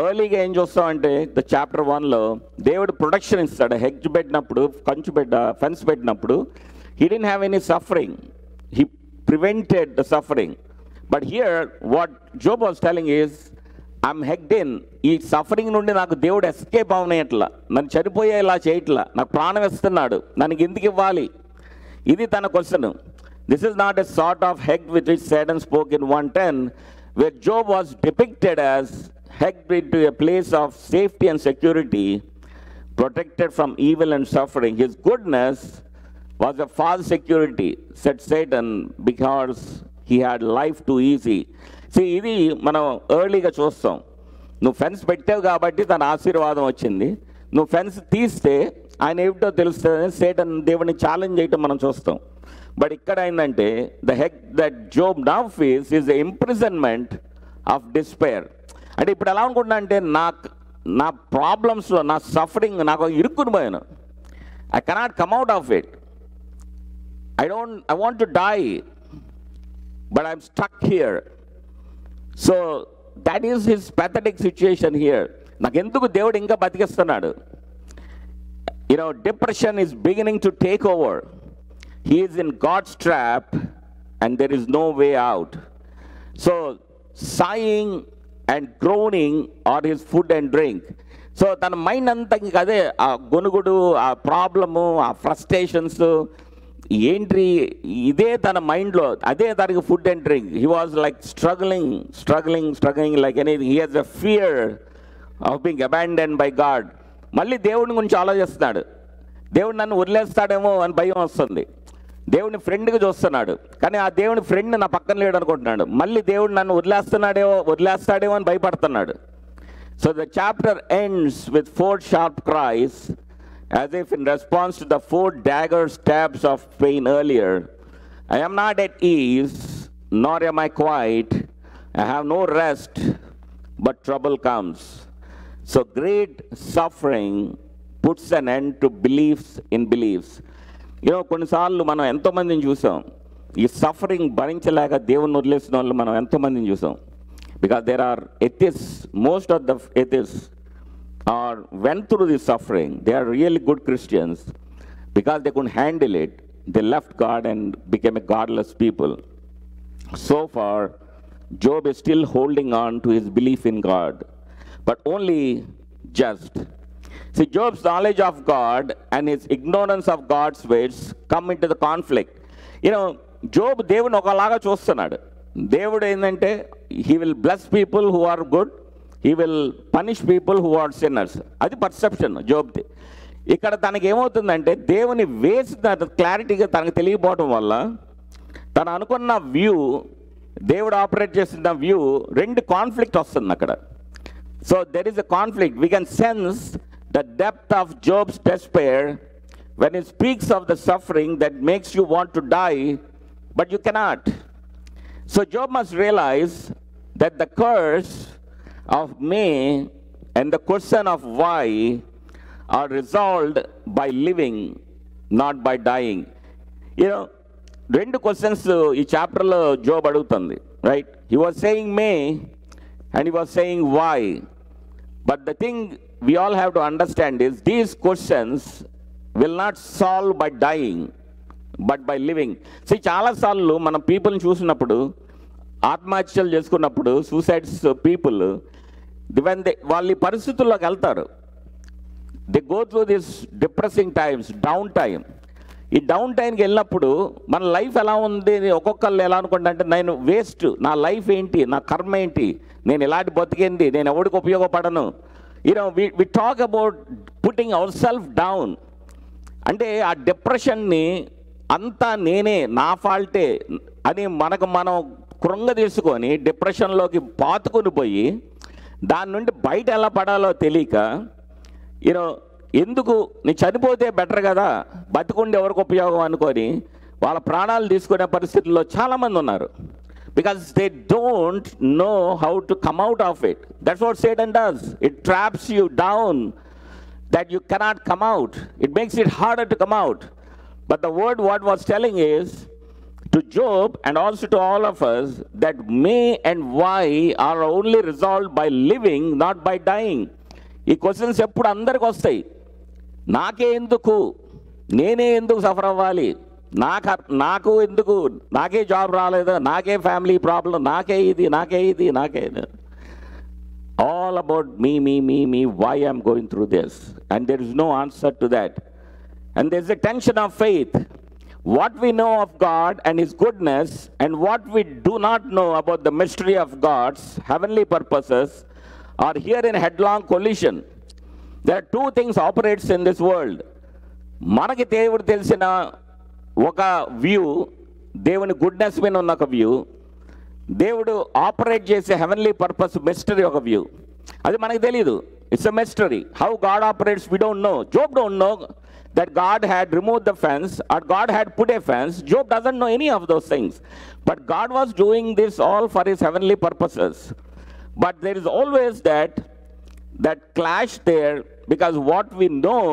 ఎర్లీగా ఏం చూస్తామంటే చాప్టర్ 1లో దేవుడు ప్రొటెక్షన్ ఇస్తాడు. హెడ్జ్ పెట్టినప్పుడు, ఫెన్స్ పెట్టినప్పుడు he didn't have any suffering, he prevented the suffering. But here what Job was telling is, I'm హెగ్డ్ ఇన్. ఈ సఫరింగ్ నుండి నాకు దేవుడు ఎస్కేప్ అవనేయట్లా, నన్ను చనిపోయేలా చేయట్లా, నాకు ప్రాణం ఇస్తున్నాడు, నన్ను ఎందుకు ఇవ్వాలి, ఇది తన question. This is not a sort of hegg with which Satan spoke in 1:10, where Job was depicted as hegged into a place of safety and security, protected from evil and suffering. His goodness was a false security, said Satan, because he had life too easy. See, ఇది మనం ఎర్లీగా చూస్తాం. నువ్వు fence పెట్టావు కాబట్టి తన ఆశీర్వాదం వచ్చింది, నువ్వు ఫెన్స్ తీస్తే ఆయన ఏమిటో తెలుస్తుంది. సేటన్ దేవుని ఛాలెంజ్ చేయటం మనం చూస్తాం. బట్ ఇక్కడ ఏంటంటే the Hague that Job now face is the imprisonment of despair. అంటే ఇప్పుడు ఎలా అనుకుంటున్నా అంటే నా ప్రాబ్లమ్స్లో, నా సఫరింగ్ నాకు ఇరుక్కుని పోయాను. I cannot come out of it. I want to die, but I'm stuck here. So that is his pathetic situation here. నాకెందుకు దేవుడు ఇంకా బతికిస్తున్నాడు. You know depression is beginning to take over. He is in God's trap and there is no way out. So sighing and groaning are his food and drink. So tana mind anta ade aa gonugudu, aa problem, aa frustrations entry ide tana mind lo ade tariki food and drink. He was like struggling like anything. He has a fear of being abandoned by God. మళ్ళీ దేవుని గురించి ఆలోచిస్తున్నాడు. దేవుడు నన్ను వదిలేస్తాడేమో అని భయం వస్తుంది. దేవుని ఫ్రెండ్గా చూస్తున్నాడు, కానీ ఆ దేవుని ఫ్రెండ్ నా పక్కన లేడు అనుకుంటున్నాడు. మళ్ళీ దేవుడు నన్ను వదిలేస్తాడేమో అని భయపడుతున్నాడు. So the chapter ends with 4 sharp cries, as if in response to the 4 dagger stabs of pain earlier. I am not at ease, nor am I quiet. I have no rest, but trouble comes. So great suffering puts an end to beliefs in beliefs. కొన్నిసార్లు మనం ఎంతోమందిని చూసాం, ఈ suffering భరించలేక దేవుని వదిలేసిన వాళ్ళు మనం ఎంతోమందిని చూసాం. Because there are atheist, most of the atheist are went through the suffering. They are really good Christians. Because they could handle it, they left God and became a godless people. So far, Job is still holding on to his belief in God, but only just. See, Job's knowledge of God and his ignorance of God's ways come into the conflict. Job దేవుని ఒకలాగా చూస్తున్నాడు. దేవుడు ఏంటంటే he will bless people who are good, he will punish people who are sinners. అది perception జోబ్ది. ఇక్కడ తనకి ఏమవుతుందంటే దేవుని వేస్ క్లారిటీగా తనకు తెలియకపోవడం వల్ల తను అనుకున్న వ్యూ, దేవుడు ఆపరేట్ చేస్తున్న వ్యూ, రెండు కాన్ఫ్లిక్ట్ వస్తుంది అక్కడ. So there is a conflict. We can sense the depth of Job's despair when he speaks of the suffering that makes you want to die, but you cannot. So Job must realize that the curse of may and the question of why are resolved by living, not by dying. Two questions ఈ చాప్టర్లో Job అడుగుతుంది, right? He was saying may and he was saying why. But the thing we all have to understand is these questions will not solve by dying, but by living. See, చాలాసార్లు మనం పీపుల్ని చూసినప్పుడు, ఆత్మహత్యలు చేసుకున్నప్పుడు, suicides people వాళ్ళు ఈ పరిస్థితుల్లోకి వెళ్తారు. They go through this depressing times, down time. ఈ డౌన్ టైంకి వెళ్ళినప్పుడు మన లైఫ్ ఎలా ఉంది, ఒక్కొక్కళ్ళు ఎలా అనుకుంటా అంటే నేను వేస్ట్, నా లైఫ్ ఏంటి, నా కర్మ ఏంటి, నేను ఎలాంటి బతికేంటి, నేను ఎవరికి ఉపయోగపడను. We talk about putting our self down. అంటే ఆ డిప్రెషన్ని అంతా నేనే, నా ఫాల్టే అని మనం కృంగ తీసుకొని డిప్రెషన్లోకి పాతుకొని పోయి దాని నుండి బయట ఎలా పడాలో తెలియక, ఎందుకు నేను చనిపోతే బెటర్ కదా, బతికుండి ఎవరికి ఉపయోగం అనుకొని వాళ్ళ ప్రాణాలు తీసుకునే పరిస్థితుల్లో చాలామంది ఉన్నారు. Because they don't know how to come out of it. That's what Satan does. It traps you down that you cannot come out. It makes it harder to come out. But the word what was telling is to Job and also to all of us that may and why are only resolved by living, not by dying. ఈ questions ఎప్పుడు అందరికి వస్తాయి. నాకే ఎందుకు, నేనే ఎందుకు suffer అవ్వాలి, నాకు ఎందుకు, నాకే జాబ్ రాలేదు, నాకే ఫ్యామిలీ ప్రాబ్లం, నాకే ఇది. All about me why I'm going through this, and there is no answer to that. And there is a tension of faith. What we know of God and His goodness and what we do not know about the mystery of God's heavenly purposes are here in headlong collision. There are two things operates in this world. మనకి దేవుడు తెలిసిన ఒక view, దేవుని goodness మీద ఉన్న ఒక view, దేవుడు operate చేసే హెవెన్లీ పర్పస్ మిస్టరీ ఒక వ్యూ. అది మనకు తెలియదు. It's a mystery. How God operates we don't know. Job don't know that God had removed the fence or God had put a fence. Job doesn't know any of those things. But God was doing this all for His heavenly purposes. But there is always that clash there, because what we know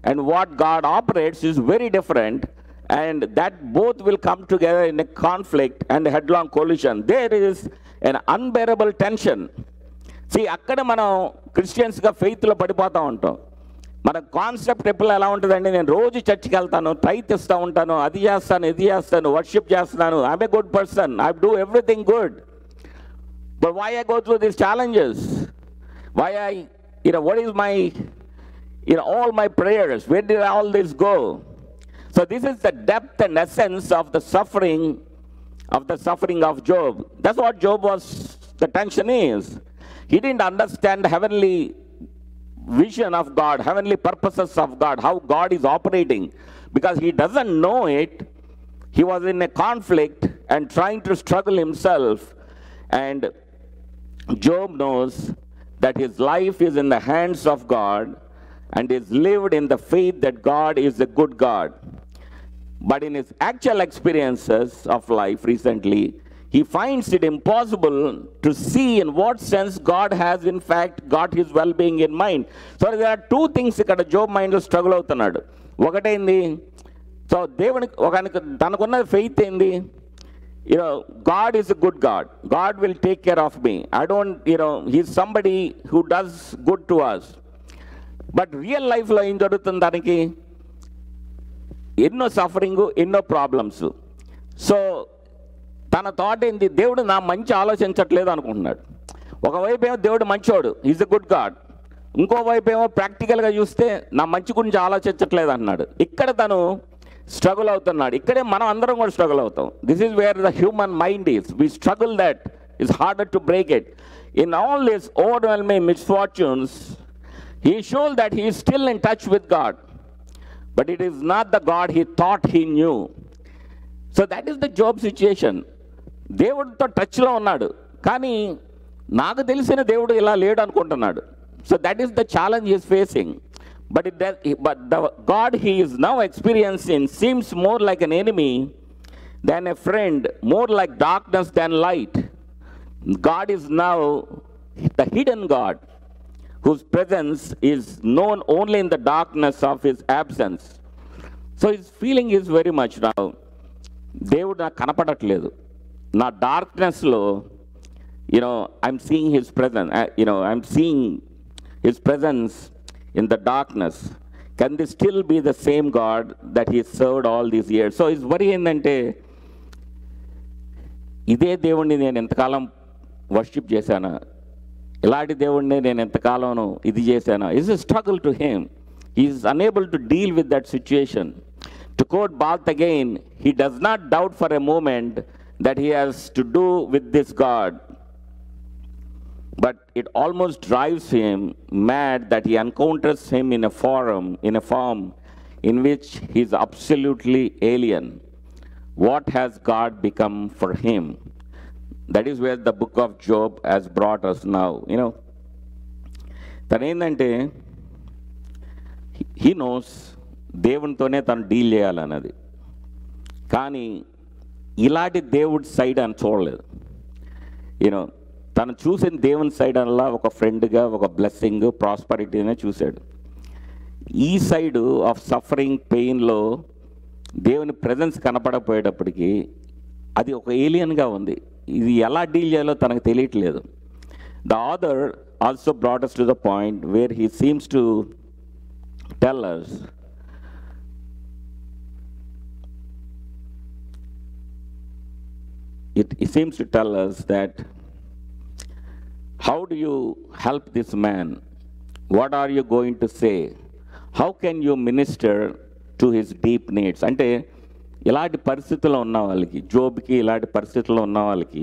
and what God operates is very different, and that both will come together in a conflict and a headlong collision. There is an unbearable tension. See, akkada మనం క్రిస్టియన్స్గా ఫెయిత్లో పడిపోతూ ఉంటాం. మన concept ఎప్పుడు ఎలా ఉంటుందండి, నేను రోజు చర్చికి వెళ్తాను, టైత్ ఇస్తూ ఉంటాను, అది చేస్తాను, ఇది చేస్తాను, వర్షిప్ చేస్తున్నాను, I'm a good person, I do everything good. But why I go through these challenges? Why what is my, all my prayers, where did all this go? So this is the depth and essence of the suffering of Job. That's what Job was, the tension is. He didn't understand heavenly vision of God, heavenly purposes of God, how God is operating. Because he doesn't know it, he was in a conflict and trying to struggle himself. And Job knows that his life is in the hands of God and is lived in the faith that God is a good God. But in his actual experiences of life recently, he finds it impossible to see in what sense God has in fact got his well-being in mind. So there are two things ikkada Job mind lo struggle avutunnadu. Okatindi, so దేవునికి తనకున్న faith ఏంది, God is a good God. God will take care of me. I don't, He's somebody who does good to us. But real life లో ఏం జరుగుతుంది, దానికి ఎన్నో suffering, ఎన్నో problems. So తన థాట్ ఏంది, దేవుడు నా మంచి ఆలోచించట్లేదు అనుకుంటున్నాడు. ఒకవైపు ఏమో దేవుడు మంచోడు, ఈజ్ ఎ గుడ్ గాడ్. ఇంకోవైపు ఏమో ప్రాక్టికల్గా చూస్తే నా మంచి గురించి ఆలోచించట్లేదు అన్నాడు. ఇక్కడ తను స్ట్రగుల్ అవుతున్నాడు. ఇక్కడే మనం అందరం కూడా స్ట్రగుల్ అవుతాం. This is where the human mind is. We struggle that is harder to break it. In all this overwhelming misfortunes he showed that he is still in touch with God, but it is not the God he thought he knew. So that is the Job situation. దేవుడితో టచ్లో ఉన్నాడు, కానీ నాకు తెలిసిన దేవుడు ఇలా లేడు అనుకుంటున్నాడు. So that is the challenge he is facing. But the God he is now experiencing seems more like an enemy than a friend, more like darkness than light. God is now the hidden God, whose presence is known only in the darkness of his absence. So his feeling is very much now, దేవుడు నాకు కనపడట్లేదు, నా డార్క్నెస్లో I'm seeing his presence, I'm seeing his presence in the darkness. Can this still be the same God that he served all these years? So his worry ఏంటంటే, ఇదే దేవుణ్ణి నేను ఎంతకాలం worship చేశానా, ఇలాంటి దేవుడిని నేను ఎంతకాలం ఇది చేశాను. It's a struggle to him. He is unable to deal with that situation. To quote Barth again, he does not doubt for a moment that he has to do with this God, but it almost drives him mad that he encounters him in a form in which he is absolutely alien. What has God become for him? That is where the book of Job has brought us now. తను ఏంటంటే, he knows దేవునితోనే తను deal చేయాలన్నది, కానీ ఇలాంటి దేవుడి side అని చూడలేదు. తను చూసిన దేవుని సైడ్ అలా ఒక ఫ్రెండ్గా, ఒక బ్లెస్సింగ్, ప్రాస్పరిటీనే చూశాడు. ఈ సైడు ఆఫ్ సఫరింగ్, పెయిన్లో దేవుని ప్రెజెన్స్ కనపడపోయేటప్పటికీ అది ఒక ఏలియన్గా ఉంది. ఇది ఎలా డీల్ చేయాలో తనకు తెలియట్లేదు. The author also brought us to the point where he seems to tell us he seems to tell us that how do you help this man? What are you going to say? How can you minister to his deep needs? అంటే ఇలాంటి పరిస్థితుల్లో ఉన్న వాళ్ళకి, జోబ్కి ఇలాంటి పరిస్థితుల్లో ఉన్న వాళ్ళకి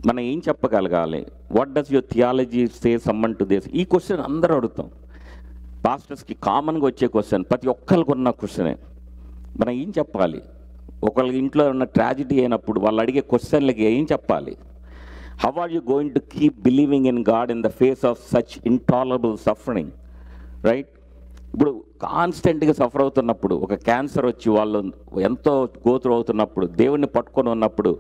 మనం ఏం చెప్పగలగాలి? What does your theology say someone to this? ఈ క్వశ్చన్ అందరూ అడుగుతాం. పాస్టర్స్కి కామన్గా వచ్చే క్వశ్చన్, ప్రతి ఒక్కరికి ఉన్న క్వశ్చనే. మనం ఏం చెప్పాలి? ఒకళ్ళ ఇంట్లో ఉన్న ట్రాజిడీ అయినప్పుడు వాళ్ళు అడిగే క్వశ్చన్లకి ఏం చెప్పాలి? How are you going to keep believing in God in the face of such intolerable suffering, right? ఇప్పుడు కాన్స్టెంట్గా సఫర్ అవుతున్నప్పుడు, ఒక క్యాన్సర్ వచ్చి వాళ్ళు ఎంతో గోత్రు అవుతున్నప్పుడు, దేవుణ్ణి పట్టుకొని ఉన్నప్పుడు,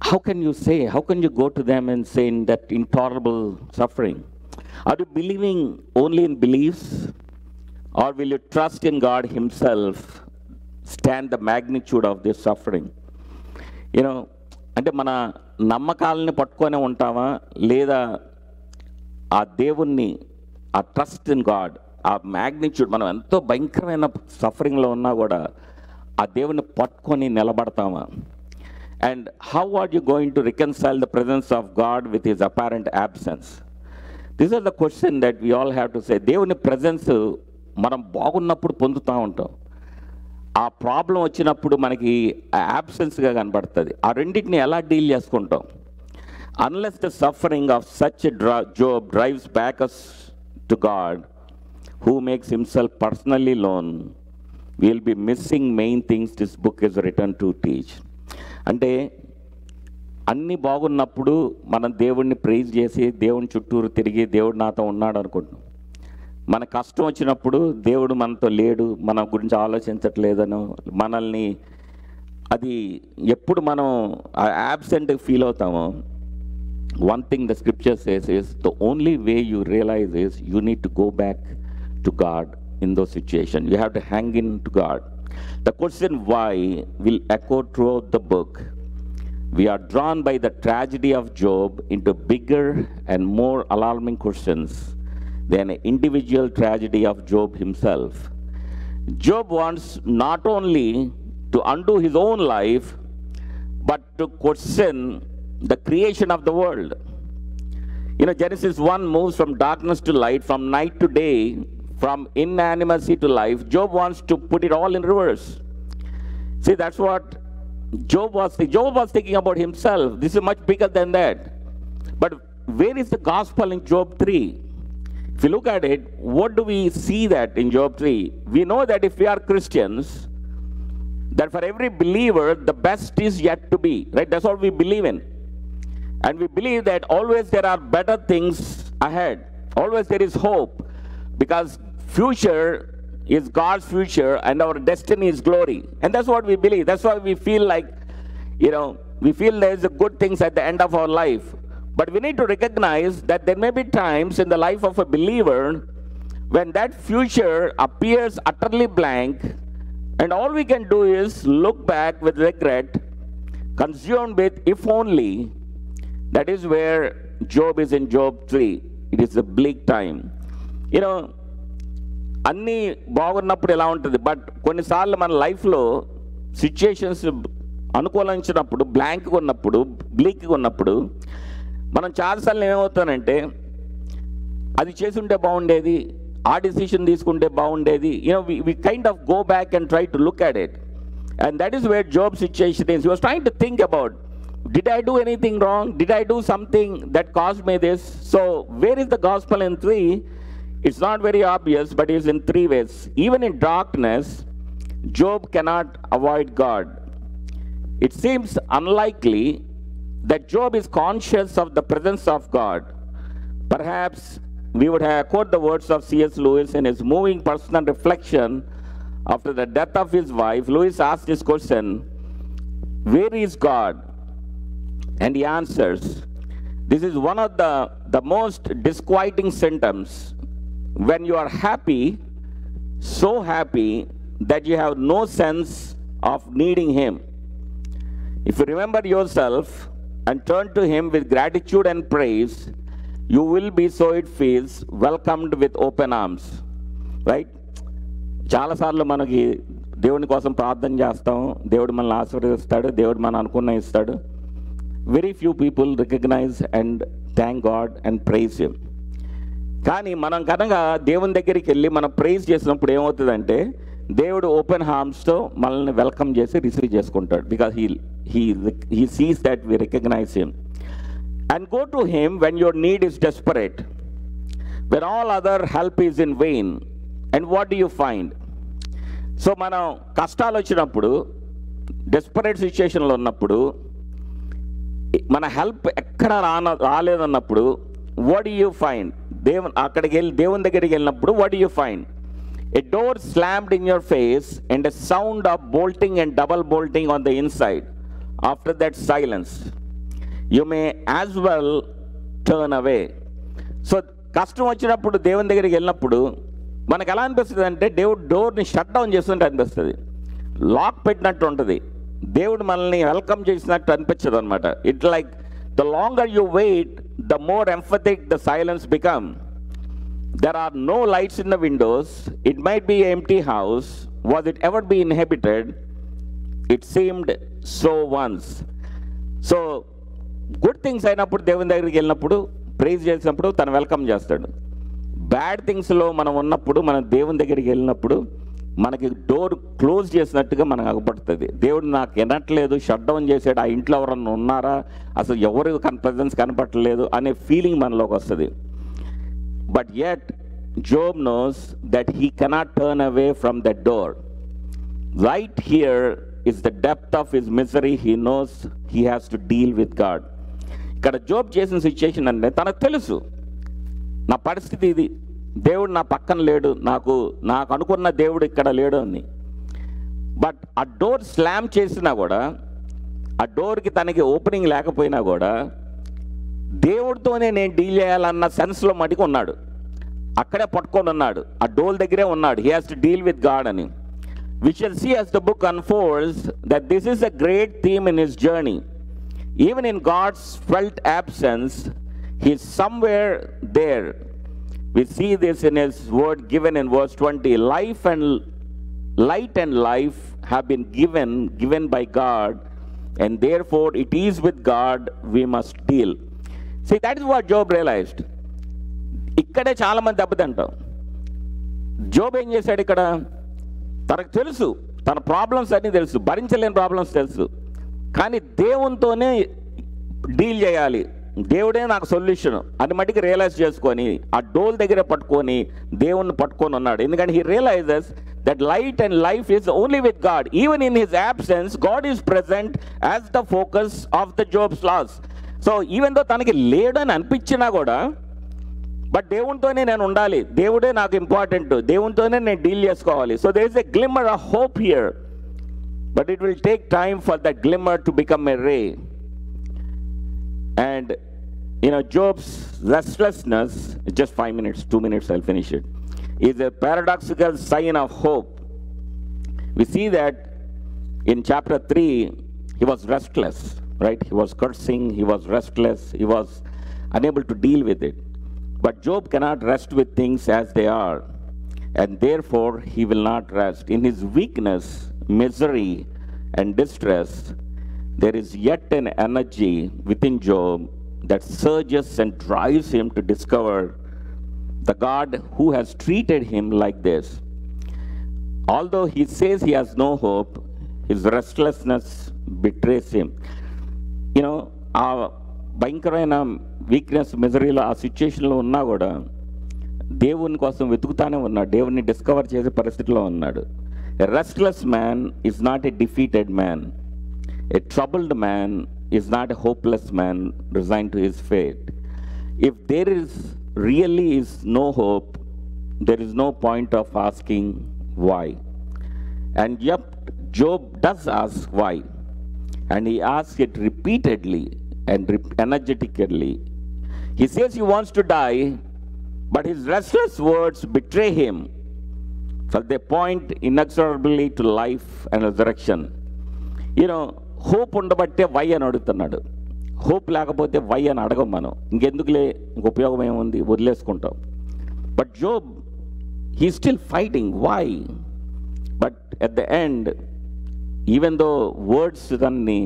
how can you go to them and say in that intolerable suffering? Are you believing only in believes, or will you trust in God himself stand the magnitude of this suffering? అంటే మన నమ్మకాలని పట్టుకొనే ఉంటామా, లేదా ఆ దేవుణ్ణి, ఆ trust in God, ఆ మ్యాగ్నిట్యూడ్, మనం ఎంతో భయంకరమైన సఫరింగ్లో ఉన్నా కూడా ఆ దేవుని పట్టుకొని నిలబడతామా? And how are you going to reconcile the presence of God with his apparent absence? This are the question that we all have to say. దేవుని ప్రెజెన్స్ మనం బాగున్నప్పుడు పొందుతూ ఉంటాం, ఆ ప్రాబ్లం వచ్చినప్పుడు మనకి యాబ్సెన్స్గా కనబడుతుంది. ఆ రెండింటిని ఎలా డీల్ చేసుకుంటాం? Unless the suffering of such Job drives back us to God, who makes himself personally known, we will be missing main things this book is written to teach. అంటే అన్నీ బాగున్నప్పుడు మనం దేవుణ్ణి ప్రైజ్ చేసి దేవుని చుట్టూరు తిరిగి దేవుడు నాతో ఉన్నాడు అనుకుంటున్నాం. మన కష్టం వచ్చినప్పుడు దేవుడు మనతో లేడు, మన గురించి ఆలోచించట్లేదను, మనల్ని అది ఎప్పుడు మనం యాబ్సెంట్గా ఫీల్ అవుతామో, one thing the scripture says is the only way you realize is you need to go back to God in those situations. You have to hang in to God. The question why will echo throughout the book. We are drawn by the tragedy of Job into bigger and more alarming questions than an individual tragedy of Job himself. Job wants not only to undo his own life, but to question the creation of the world. You know, Genesis 1 moves from darkness to light, from night to day, from inanimacy to life. Job wants to put it all in reverse. See, that's what Job was thinking. Job was thinking about himself. This is much bigger than that. But where is the gospel in Job 3? If you look at it, what do we see that in Job 3? We know that if we are Christians, that for every believer, the best is yet to be. Right? That's what we believe in. And we believe that always there are better things ahead. Always there is hope. Because future is God's future and our destiny is glory. And that's what we believe. That's why we feel like, you know, we feel there's good things at the end of our life. But we need to recognize that there may be times in the life of a believer when that future appears utterly blank, and all we can do is look back with regret, consumed with if only. That is where Job is in Job 3. It is a bleak time. You know, అన్నీ బాగున్నప్పుడు ఎలా ఉంటుంది, but కొన్నిసార్లు మన లైఫ్లో situations అనుకూలించినప్పుడు, బ్లాంక్గా ఉన్నప్పుడు, బ్లీక్గా ఉన్నప్పుడు మనం చాలాసార్లు ఏమవుతానంటే అది చేసి ఉంటే బాగుండేది, ఆ డిసిషన్ తీసుకుంటే బాగుండేది. You know we kind of go back and try to look at it. And that is where Job situation is. He was trying to think about, did I do anything wrong? Did I do something that caused me this? So where is the gospel in 3? It's not very obvious, but it's in 3 ways. Even in darkness, Job cannot avoid God. It seems unlikely that Job is conscious of the presence of God. Perhaps we would have quote the words of C.S. Lewis in his moving personal reflection after the death of his wife. Lewis asked this question, where is God? And he answers, this is one of the most disquieting symptoms. When you are happy, so happy that you have no sense of needing him. If you remember yourself and turn to him with gratitude and praise, you will be, so it feels, welcomed with open arms. Right? చాలాసార్లు మనకి దేవుని కోసం ప్రార్థన చేస్తాం, దేవుడు మనల్ని ఆశీర్వదిస్తాడు, దేవుడు మనం అనుకున్న ఇస్తాడు. Very few people recognize and thank God and praise him. కానీ మనం కనుక దేవుని దగ్గరికి వెళ్ళి మనం ప్రైజ్ చేసినప్పుడు ఏమవుతుందంటే దేవుడు ఓపెన్ హార్మ్స్తో మనల్ని వెల్కమ్ చేసి రిసీవ్ చేసుకుంటాడు. Because he sees that we recognize him. And go to him when your need is desperate, when all other help is in vain. And what do you find? So మనం కష్టాలు వచ్చినప్పుడు, desperate సిచ్యుయేషన్లో ఉన్నప్పుడు, మన help ఎక్కడ రాలేదన్నప్పుడు what do you find? దేవుని దగ్గరికి వెళ్ళినప్పుడు what do you find? A door slammed in your face and a sound of bolting and double bolting on the inside. After that silence, you may as well turn away. So కష్టం వచ్చినప్పుడు దేవుని దగ్గరికి వెళ్ళినప్పుడు మనకు ఎలా అనిపిస్తుంది అంటే దేవుడు డోర్ని షట్ డౌన్ చేస్తుంటే అనిపిస్తుంది, లాక్ పెట్టినట్టు ఉంటుంది. దేవుడు మనల్ని వెల్కమ్ చేసినట్టు అనిపించదు అనమాట. It like the longer you wait, the more emphatic the silence become. There are no lights in the windows. It might be an empty house. Was it ever be inhabited? It seemed so once. So good things అయినప్పుడు దేవుని దగ్గరికి వెళ్ళినప్పుడు, praise చేసినప్పుడు తను welcome చేస్తాడు. Bad థింగ్స్లో మనం ఉన్నప్పుడు, మనం దేవుని దగ్గరికి వెళ్ళినప్పుడు మనకి డోర్ క్లోజ్ చేసినట్టుగా మనకు అగపడుతుంది. దేవుడు నాకు వినట్లేదు, షట్ డౌన్ చేసాడు, ఆ ఇంట్లో ఎవరన్నా ఉన్నారా, అసలు ఎవరు ప్రెజెన్స్ కనపడలేదు అనే ఫీలింగ్ మనలోకి వస్తుంది. But yet Job knows that he cannot turn away from that door. Right here is the depth of his misery. He knows he has to deal with God. ఇక్కడ జోబ్ చేసిన situation అంటే తనకు తెలుసు, నా పరిస్థితి ఇది, దేవుడు నా పక్కన లేడు, నాకు అనుకున్న దేవుడు ఇక్కడ లేడు అని. బట్ ఆ డోర్ స్లామ్ చేసినా కూడా, ఆ డోర్కి తనకి ఓపెనింగ్ లేకపోయినా కూడా దేవుడితోనే నేను డీల్ చేయాలన్న సెన్స్లో మటుకు ఉన్నాడు. అక్కడే పట్టుకొని ఉన్నాడు, ఆ డోర్ దగ్గరే ఉన్నాడు. He has to deal with God అని. We shall see as the book unfolds that this is a great theme in his journey. Even in God's felt absence, he is somewhere there. We see this in his word given in verse 20. Light and life have been given by God and therefore it is with God we must deal. See, that is what Job realized. ఇక్కడే చాలా మంది దెబ్బతింటాం. Job ఏం చేశాడు ఇక్కడ? తనకు తెలుసు, తన problems అన్నీ తెలుసు, భరించలేని ప్రాబ్లమ్స్ తెలుసు, కానీ దేవునితోనే డీల్ చేయాలి, దేవుడే నాకు సొల్యూషన్ అని మటుకు రియలైజ్ చేసుకొని ఆ డోల్ దగ్గర పట్టుకొని దేవుణ్ణి పట్టుకొని ఉన్నాడు. ఎందుకంటే he realises that light and life is only with God. Even in his absence, God is present as the focus of the Job's loss. So even though తనకి లేడని అనిపించినా కూడా, బట్ దేవునితోనే నేను ఉండాలి, దేవుడే నాకు ఇంపార్టెంట్, దేవునితోనే నేను డీల్ చేసుకోవాలి. So there is a glimmer of hope here, but it will take time for the glimmer to become a ray. And Job's restlessness, just 5 minutes, 2 minutes, I'll finish it, is a paradoxical sign of hope. We see that in chapter 3, he was restless, right? He was cursing, he was restless, he was unable to deal with it. But Job cannot rest with things as they are, and therefore he will not rest. In his weakness, misery, and distress, there is yet an energy within Job that surges and drives him to discover the God who has treated him like this. Although he says he has no hope, his restlessness betrays him. ఆ భయంకరమైన weakness, మిజరీలో, ఆ సిచ్యుయేషన్లో ఉన్నా కూడా దేవుని కోసం వెతుకుతానే ఉన్నాడు, దేవుని discover చేసే పరిస్థితిలో ఉన్నాడు. A restless man is not a defeated man. A troubled man is not a hopeless man resign to his fate. If there is really is no hope, there is no point of asking why. And yet Job does ask why, and he asks it repeatedly and energetically. He says he wants to die, but his restless words betray him, for they point inexorably to life and resurrection. Hope ఉండబట్టే why అని అడుగుతున్నాడు. Hope లేకపోతే why అని అడగం మనం, ఇంకెందుకులే, ఇంక ఉపయోగం ఏముంది, వదిలేసుకుంటాం. But Job, he still fighting why. But at the end, even though words దాన్ని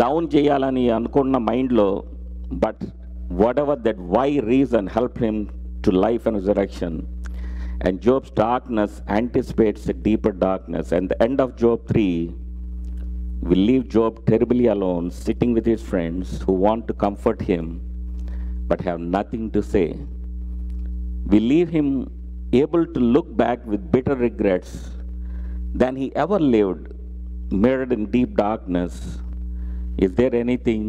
డౌన్ చేయాలని అనుకున్న మైండ్లో, but whatever that why reason help him to life and resurrection. And Job's darkness anticipates a deeper darkness. And the end of Job 3 will leave Job terribly alone, sitting with his friends who want to comfort him but have nothing to say. We leave him able to look back with bitter regrets than he ever lived, mirrored in deep darkness. Is there anything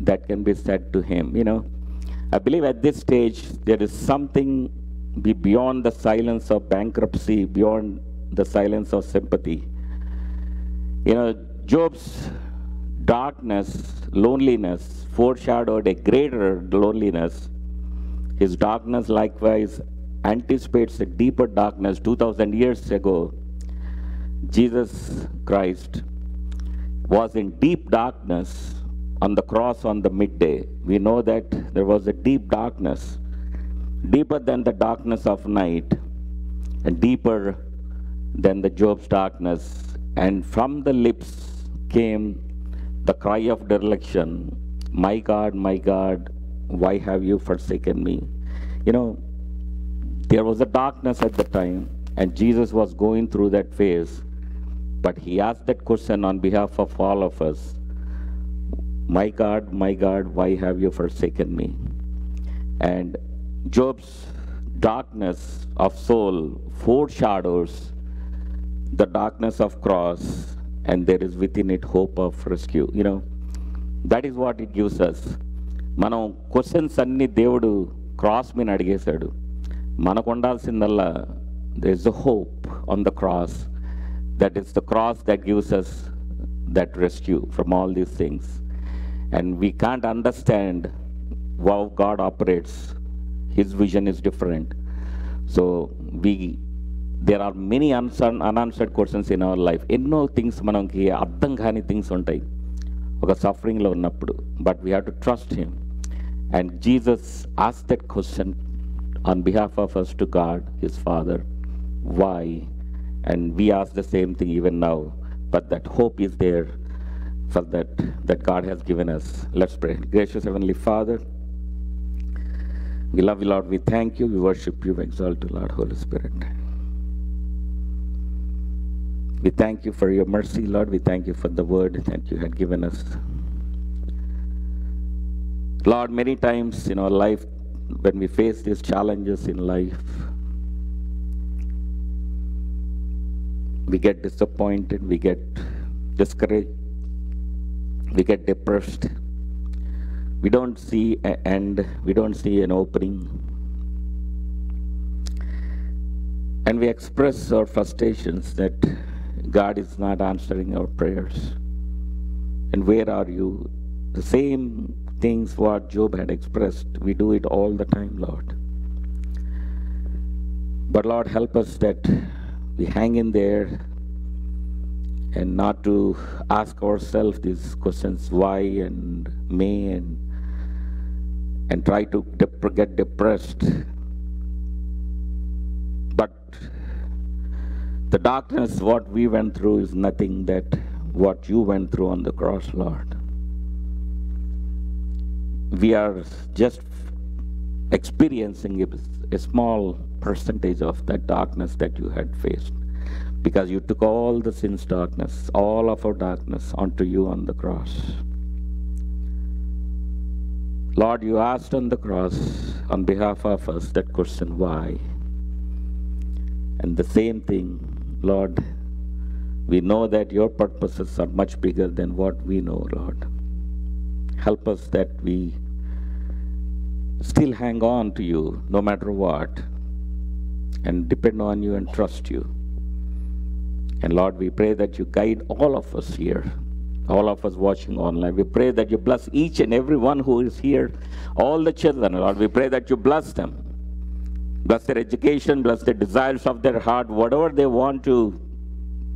that can be said to him? I believe at this stage there is something beyond the silence of bankruptcy, beyond the silence of sympathy. Job's darkness, loneliness, foreshadowed a greater loneliness. His darkness likewise anticipates a deeper darkness. 2000 years ago, Jesus Christ was in deep darkness on the cross on the midday. We know that there was a deep darkness, deeper than the darkness of night, and deeper than the Job's darkness. And from the lips came the cry of dereliction, my God, why have you forsaken me? There was a darkness at the time, and Jesus was going through that phase, but he asked that question on behalf of all of us. My God, why have you forsaken me? And Job's darkness of soul foreshadows the darkness of cross, and there is within it hope of rescue. That is what it gives us. మనం questions అన్ని దేవుడు cross మీద అడిగేశాడు. మనకు ఉండాల్సిందల్లా there is a hope on the cross. That is the cross that gives us that rescue from all these things. And we can't understand how God operates. His vision is different. So there are many unanswered questions in our life. ఎన్నో things మనకి అర్థం కాని things ఉంటాయి ఒక సఫరింగ్లో ఉన్నప్పుడు. But we have to trust him. And Jesus asked that question on behalf of us to God, his Father. Why? And we ask the same thing even now. But that hope is there for that God has given us. Let's pray. Gracious Heavenly Father, we love you, Lord. We thank you. We worship you. We exalt you, Lord, Holy Spirit. We thank you for your mercy, Lord. We thank you for the word that you had given us. Lord, many times in our life, when we face these challenges in life, we get disappointed, we get discouraged, we get depressed. We don't see an end, we don't see an opening. And we express our frustrations that God is not answering our prayers. And where are you? The same things what Job had expressed, we do it all the time, Lord. But Lord, help us that we hang in there and not to ask ourselves these questions, why and may, and try to get depressed. But the darkness, what we went through is nothing that what you went through on the cross, Lord. We are just experiencing a small percentage of that darkness that you had faced, because you took all the sin's darkness, all of our darkness onto you on the cross. Lord, you asked on the cross on behalf of us that question, why? And the same thing, Lord, we know that your purposes are much bigger than what we know, Lord. Help us that we still hang on to you no matter what, and depend on you and trust you. And Lord, we pray that you guide all of us here, all of us watching online. We pray that you bless each and every one who is here, all the children, Lord. We pray that you bless them. Bless their education, bless the desires of their heart, whatever they want to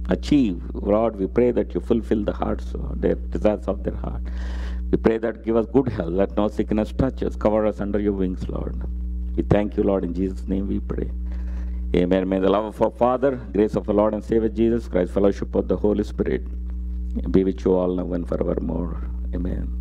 achieve. Lord, we pray that you fulfill the hearts, their desires of their heart. We pray that give us good health, let no sickness touch us, cover us under your wings, Lord. We thank you, Lord, in Jesus' name we pray. Amen. May the love of our Father, grace of our Lord and Savior Jesus Christ, fellowship of the Holy Spirit be with you all now and forevermore. Amen.